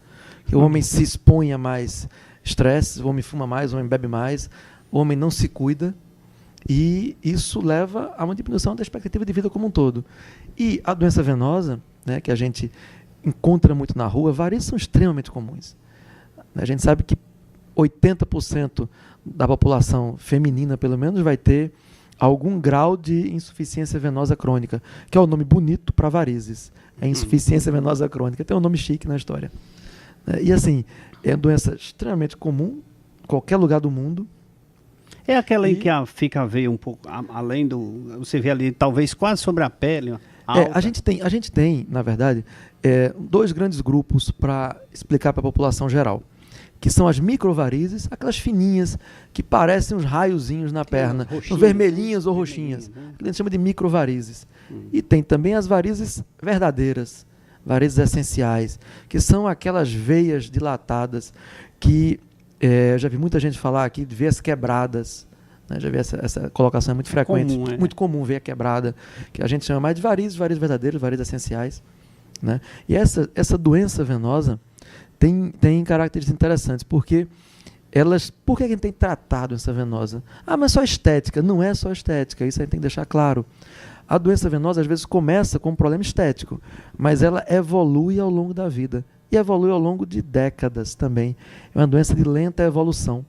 Que o homem se expõe a mais estresse, o homem fuma mais, o homem bebe mais, o homem não se cuida e isso leva a uma diminuição da expectativa de vida como um todo. E a doença venosa, né, que a gente encontra muito na rua, varizes são extremamente comuns. A gente sabe que 80% da população feminina, pelo menos, vai ter algum grau de insuficiência venosa crônica, que é o nome bonito para varizes. É insuficiência venosa crônica. Tem um nome chique na história. E assim, é uma doença extremamente comum, em qualquer lugar do mundo. É aquela em que fica a veia um pouco além do... Você vê ali, talvez quase sobre a pele. A gente tem, na verdade, 2 grandes grupos para explicar para a população geral, que são as microvarizes, aquelas fininhas que parecem uns raiozinhos na perna, vermelhinhas ou roxinhas, que a gente chama de microvarizes. E tem também as varizes verdadeiras, varizes essenciais, que são aquelas veias dilatadas que já vi muita gente falar aqui de veias quebradas, né? Já vi essa colocação é muito frequente, muito comum, veia quebrada, que a gente chama mais de varizes verdadeiras, varizes essenciais, né? E essa doença venosa tem características interessantes, porque por que a gente tem tratado essa venosa? Mas só estética. Não é só estética, isso a gente tem que deixar claro. A doença venosa, às vezes, começa com um problema estético, mas ela evolui ao longo da vida, e evolui ao longo de décadas também. É uma doença de lenta evolução.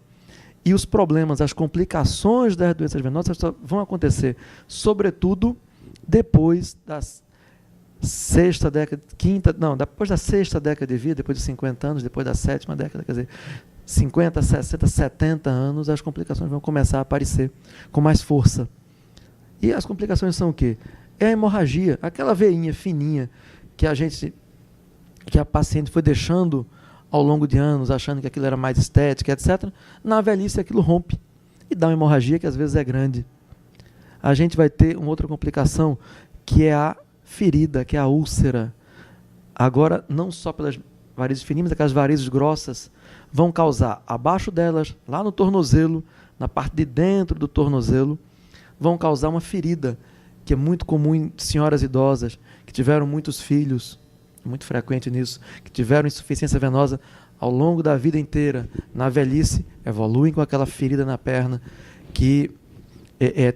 E os problemas, as complicações das doenças venosas só vão acontecer, sobretudo, depois das depois da 6ª década de vida, depois de 50 anos, depois da 7ª década, quer dizer, 50, 60, 70 anos, as complicações vão começar a aparecer com mais força. E as complicações são o quê? É a hemorragia, aquela veinha fininha que a paciente foi deixando ao longo de anos, achando que aquilo era mais estética, etc. Na velhice aquilo rompe e dá uma hemorragia que às vezes é grande. A gente vai ter uma outra complicação, que é a ferida, que é a úlcera. Agora, não só pelas varizes fininhas, mas aquelas varizes grossas vão causar, abaixo delas, lá no tornozelo, na parte de dentro do tornozelo, vão causar uma ferida, que é muito comum em senhoras idosas, que tiveram muitos filhos, muito frequente nisso, que tiveram insuficiência venosa ao longo da vida inteira, na velhice, evoluem com aquela ferida na perna, que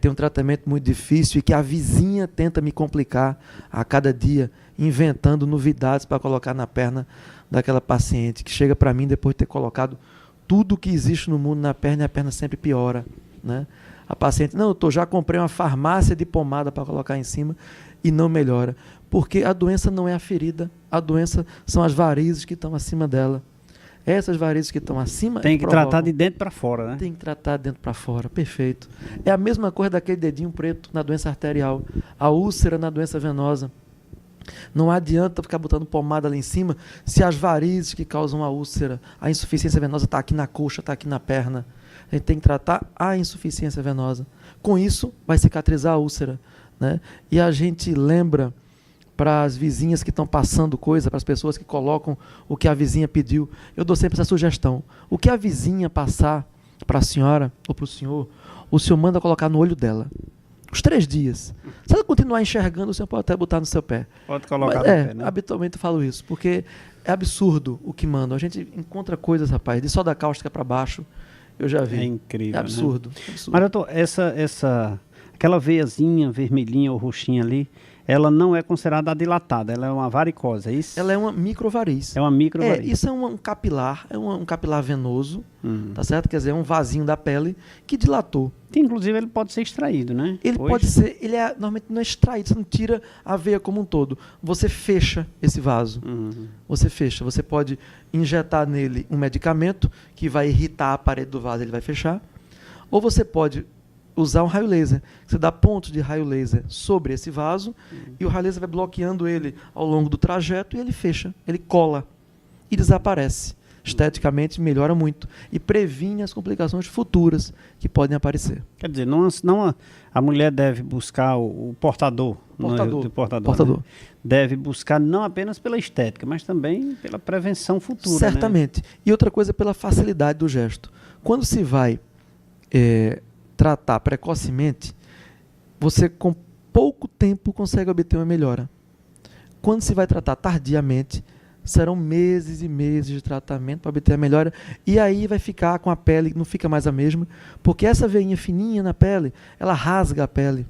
tem um tratamento muito difícil e que a vizinha tenta me complicar a cada dia, inventando novidades para colocar na perna daquela paciente, que chega para mim depois de ter colocado tudo que existe no mundo na perna e a perna sempre piora, né? A paciente, não, doutor, já comprei uma farmácia de pomada para colocar em cima e não melhora, porque a doença não é a ferida, a doença são as varizes que estão acima dela. Essas varizes que estão acima... Tem que tratar de dentro para fora, né? Tem que tratar de dentro para fora, perfeito. É a mesma coisa daquele dedinho preto na doença arterial, a úlcera na doença venosa. Não adianta ficar botando pomada lá em cima se as varizes que causam a úlcera, a insuficiência venosa está aqui na coxa, está aqui na perna. A gente tem que tratar a insuficiência venosa. Com isso, vai cicatrizar a úlcera, né? E a gente lembra para as vizinhas que estão passando coisa, para as pessoas que colocam o que a vizinha pediu. Eu dou sempre essa sugestão. O que a vizinha passar para a senhora ou para o senhor manda colocar no olho dela. Os 3 dias. Se ela continuar enxergando, o senhor pode até botar no seu pé. Pode colocar no pé, né? Habitualmente eu falo isso, porque é absurdo o que mandam. A gente encontra coisas, rapaz, de soda cáustica para baixo, eu já vi. É incrível, É absurdo. Né? Absurdo. Mas, doutor, aquela veiazinha vermelhinha ou roxinha ali, ela não é considerada dilatada, ela é uma varicose, é isso? Ela é uma microvariz. É uma microvariz. Isso é um capilar, um capilar venoso, tá certo? Quer dizer, é um vasinho da pele que dilatou. Que, inclusive, ele pode ser extraído, né? Ele pode ser, normalmente não é extraído, você não tira a veia como um todo. Você fecha esse vaso. Você fecha. Você pode injetar nele um medicamento que vai irritar a parede do vaso, ele vai fechar. Ou você pode usar um raio laser. Você dá pontos de raio laser sobre esse vaso e o raio laser vai bloqueando ele ao longo do trajeto e ele fecha, ele cola e desaparece. Esteticamente melhora muito e previne as complicações futuras que podem aparecer. Quer dizer, a mulher deve buscar o portador. Portador. Né? Deve buscar não apenas pela estética, mas também pela prevenção futura. Certamente. Né? E outra coisa, pela facilidade do gesto. Quando se vai tratar precocemente, você com pouco tempo consegue obter uma melhora. Quando se vai tratar tardiamente, serão meses e meses de tratamento para obter a melhora, e aí vai ficar com a pele, não fica mais a mesma, porque essa veinha fininha na pele, ela rasga a pele.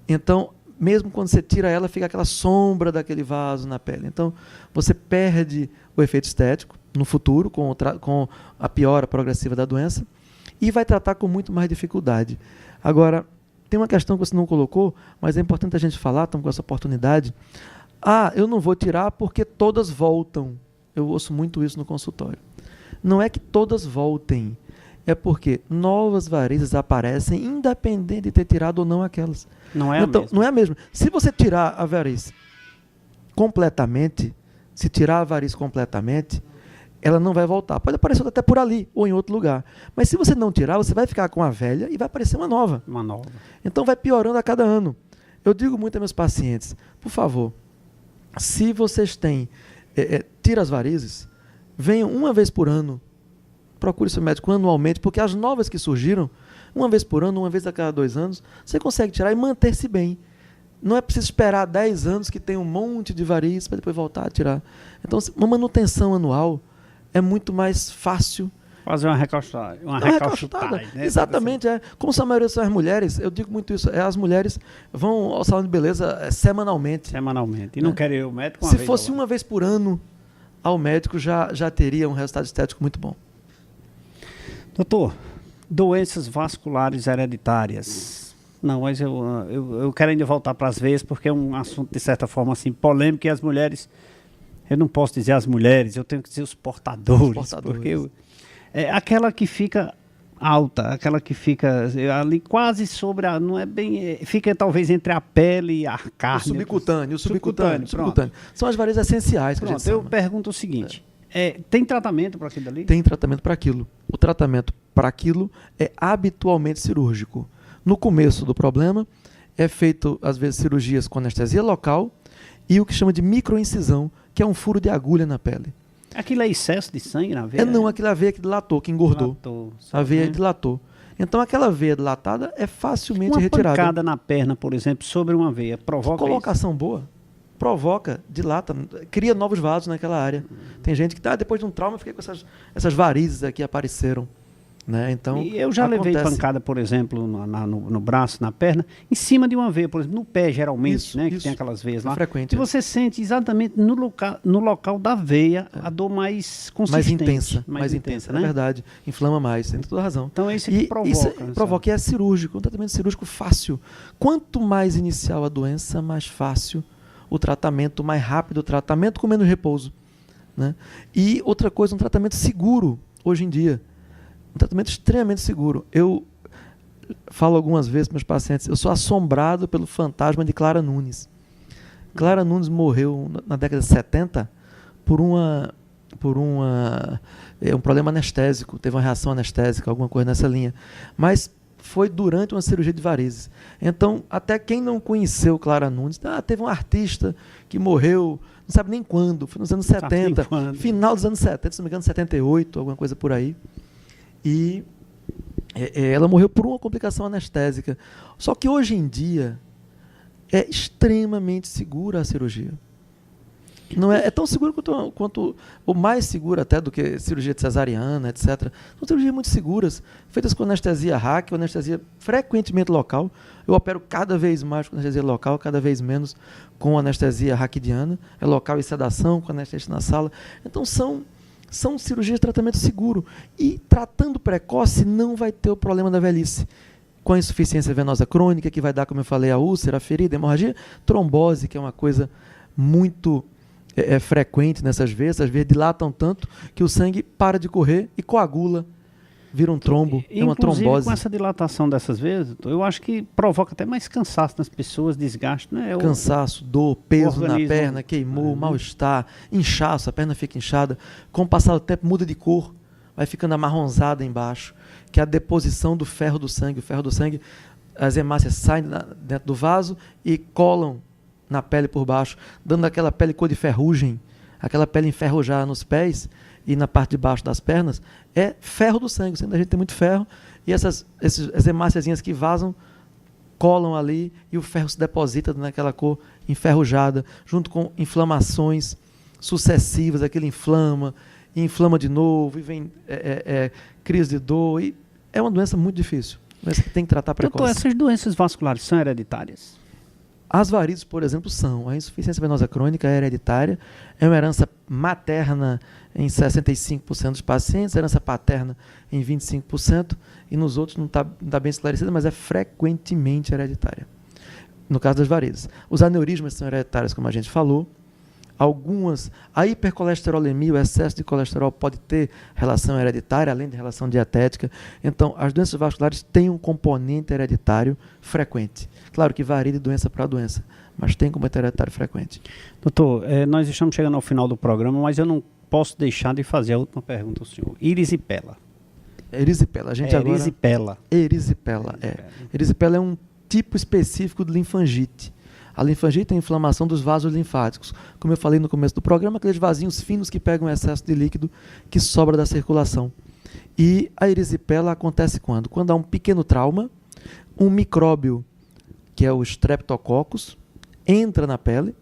Então, mesmo quando você tira ela, fica aquela sombra daquele vaso na pele. Então, você perde o efeito estético no futuro, com a piora progressiva da doença, e vai tratar com muito mais dificuldade. Agora, tem uma questão que você não colocou, mas é importante a gente falar, estamos com essa oportunidade. Eu não vou tirar porque todas voltam. Eu ouço muito isso no consultório. Não é que todas voltem, é porque novas varizes aparecem, independente de ter tirado ou não aquelas. Não é então, não é a mesma. Se você tirar a variz completamente, ela não vai voltar. Pode aparecer até por ali ou em outro lugar. Mas se você não tirar, você vai ficar com a velha e vai aparecer uma nova. Uma nova. Então vai piorando a cada ano. Eu digo muito aos meus pacientes, por favor, se vocês têm, tira as varizes, venham uma vez por ano, procure seu médico anualmente, porque as novas que surgiram, uma vez por ano, uma vez a cada 2 anos, você consegue tirar e manter-se bem. Não é preciso esperar 10 anos que tem um monte de varizes para depois voltar a tirar. Então, uma manutenção anual é muito mais fácil. Fazer uma recalchutada. Né? Exatamente. Como a maioria são as mulheres, eu digo muito isso, as mulheres vão ao salão de beleza semanalmente. E não querem ir ao médico Se fosse uma vez por ano, ao médico já teria um resultado estético muito bom. Doutor, doenças vasculares hereditárias. Não, mas eu quero ainda voltar para as veias, porque é um assunto, de certa forma, assim, polêmico, e as mulheres, eu não posso dizer as mulheres, eu tenho que dizer os portadores. Porque aquela que fica alta, aquela que fica ali quase sobre não é bem, fica talvez entre a pele e a carne. O subcutâneo. São as varizes essenciais. Pronto, eu pergunto o seguinte, tem tratamento para aquilo ali? Tem tratamento para aquilo. O tratamento para aquilo é habitualmente cirúrgico. No começo do problema, é feito, às vezes, cirurgias com anestesia local e o que chama de microincisão, que é um furo de agulha na pele. Aquilo é excesso de sangue na veia? Não, aquela veia que dilatou, que engordou. A veia dilatou. Então, aquela veia dilatada é facilmente retirada. Uma pancada na perna, por exemplo, sobre uma veia, provoca colocação boa. provoca, dilata, cria novos vasos naquela área. Tem gente que, depois de um trauma, eu fiquei com essas varizes aqui apareceram. Né? Então, e eu já levei pancada, por exemplo, no braço, na perna, em cima de uma veia, por exemplo, no pé, geralmente, isso, né, que tem aquelas veias lá. Frequente, e você sente exatamente no local da veia a dor mais consistente. Mais intensa, né? É verdade. Inflama mais, tem toda a razão. Então é isso que provoca. Isso provoca, e é cirúrgico, um tratamento cirúrgico fácil. Quanto mais inicial a doença, mais fácil o tratamento, mais rápido o tratamento, com menos repouso. Né? E outra coisa, um tratamento seguro, hoje em dia. Um tratamento extremamente seguro. Eu falo algumas vezes para meus pacientes, eu sou assombrado pelo fantasma de Clara Nunes. Clara Nunes morreu na década de 70 por um problema anestésico, teve uma reação anestésica, alguma coisa nessa linha. Mas foi durante uma cirurgia de varizes. Então, até quem não conheceu Clara Nunes, teve um artista que morreu, não sabe nem quando, foi nos anos 70, final dos anos 70, se não me engano, 78, alguma coisa por aí. E ela morreu por uma complicação anestésica. Só que hoje em dia é extremamente segura a cirurgia. Não é tão seguro quanto ou mais segura até do que cirurgia de cesariana, etc. São cirurgias muito seguras, feitas com anestesia RAC, anestesia frequentemente local. Eu opero cada vez mais com anestesia local, cada vez menos com anestesia raquidiana. É local e sedação, com anestesia na sala. Então são cirurgias de tratamento seguro. E tratando precoce não vai ter o problema da velhice. Com a insuficiência venosa crônica, que vai dar, como eu falei, a úlcera, a ferida, a hemorragia, trombose, que é uma coisa muito frequente nessas veias. As veias dilatam tanto que o sangue para de correr e coagula, vira um trombo, é uma trombose. Com essa dilatação dessas veias, eu acho que provoca até mais cansaço nas pessoas, desgaste. Né? Cansaço, dor, peso na perna, queimou, mal-estar, inchaço, a perna fica inchada. Com o passar do tempo muda de cor, vai ficando amarronzada embaixo, que é a deposição do ferro do sangue. O ferro do sangue, as hemácias saem dentro do vaso e colam na pele por baixo, dando aquela pele cor de ferrugem, aquela pele enferrujada nos pés e na parte de baixo das pernas, é ferro do sangue. O sangue da gente tem muito ferro, e as hemáciazinhas que vazam colam ali, e o ferro se deposita naquela cor enferrujada, junto com inflamações sucessivas, aquilo inflama de novo, e vem crise de dor, e é uma doença muito difícil, doença que tem que tratar precoce. Doutor, essas doenças vasculares são hereditárias? As varizes, por exemplo, são. A insuficiência venosa crônica é hereditária, é uma herança materna em 65% dos pacientes, herança paterna em 25%, e nos outros não está bem esclarecida, mas é frequentemente hereditária. No caso das varizes. Os aneurismas são hereditários, como a gente falou. A hipercolesterolemia, o excesso de colesterol, pode ter relação hereditária, além de relação dietética. Então, as doenças vasculares têm um componente hereditário frequente. Claro que varia de doença para doença, mas tem componente hereditário frequente. Doutor, nós estamos chegando ao final do programa, mas eu não posso deixar de fazer a última pergunta ao senhor. Erisipela. Erisipela. Erisipela. Erisipela é um tipo específico de linfangite. A linfangite é a inflamação dos vasos linfáticos. Como eu falei no começo do programa, aqueles vasinhos finos que pegam excesso de líquido que sobra da circulação. E a erisipela acontece quando? Quando há um pequeno trauma, um micróbio, que é o Streptococcus, entra na pele.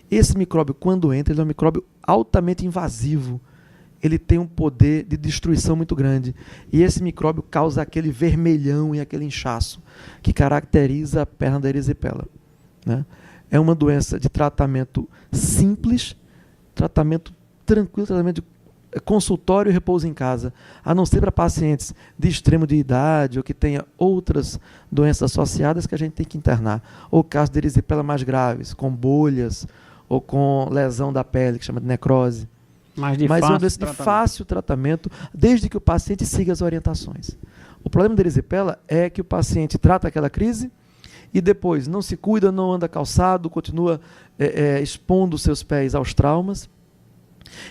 Esse micróbio, quando entra, ele é um micróbio altamente invasivo. Ele tem um poder de destruição muito grande. E esse micróbio causa aquele vermelhão e aquele inchaço que caracteriza a perna da erisipela. Né? É uma doença de tratamento simples, tratamento tranquilo, tratamento de consultório e repouso em casa, a não ser para pacientes de extremo de idade ou que tenha outras doenças associadas que a gente tem que internar, ou casos de erisipela mais graves, com bolhas ou com lesão da pele, que chama de necrose. Mas é uma doença de fácil tratamento, desde que o paciente siga as orientações. O problema da erisipela é que o paciente trata aquela crise e depois não se cuida, não anda calçado, continua expondo seus pés aos traumas.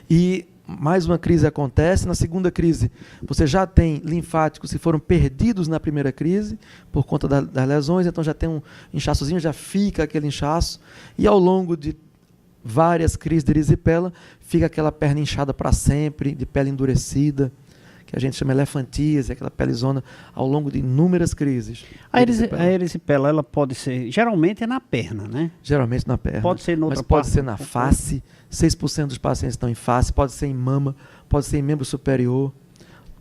E mais uma crise acontece. Na segunda crise, você já tem linfáticos que foram perdidos na primeira crise por conta das lesões, então já tem um inchaçozinho, já fica aquele inchaço. E ao longo de várias crises de erisipela, fica aquela perna inchada para sempre, de pele endurecida, que a gente chama elefantíase, aquela pelezona ao longo de inúmeras crises. A erisipela, ela pode ser, geralmente é na perna, né? Geralmente na perna. Pode ser em outra mas pode parte ser na face, 6% dos pacientes estão em face, pode ser em mama, pode ser em membro superior.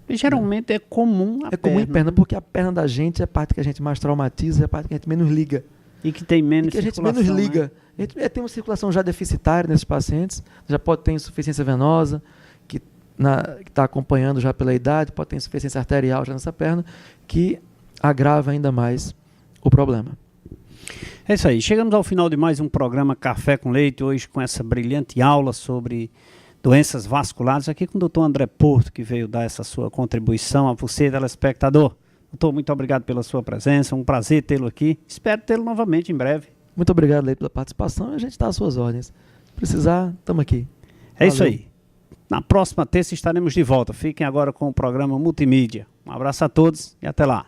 E geralmente é comum a perna. É comum em perna, porque a perna da gente é a parte que a gente mais traumatiza, é a parte que a gente menos liga. E que tem menos que a gente circulação, menos liga. né? A gente tem uma circulação já deficitária nesses pacientes, já pode ter insuficiência venosa, que está acompanhando já pela idade, pode ter insuficiência arterial já nessa perna, que agrava ainda mais o problema. É isso aí. Chegamos ao final de mais um programa Café com Leite, hoje com essa brilhante aula sobre doenças vasculares, aqui com o Dr. André Porto, que veio dar essa sua contribuição a você, telespectador. Doutor, muito obrigado pela sua presença, um prazer tê-lo aqui. Espero tê-lo novamente em breve. Muito obrigado, Leite, pela participação. A gente está às suas ordens. Se precisar, estamos aqui. É isso aí. Na próxima terça estaremos de volta. Fiquem agora com o programa Multimídia. Um abraço a todos e até lá.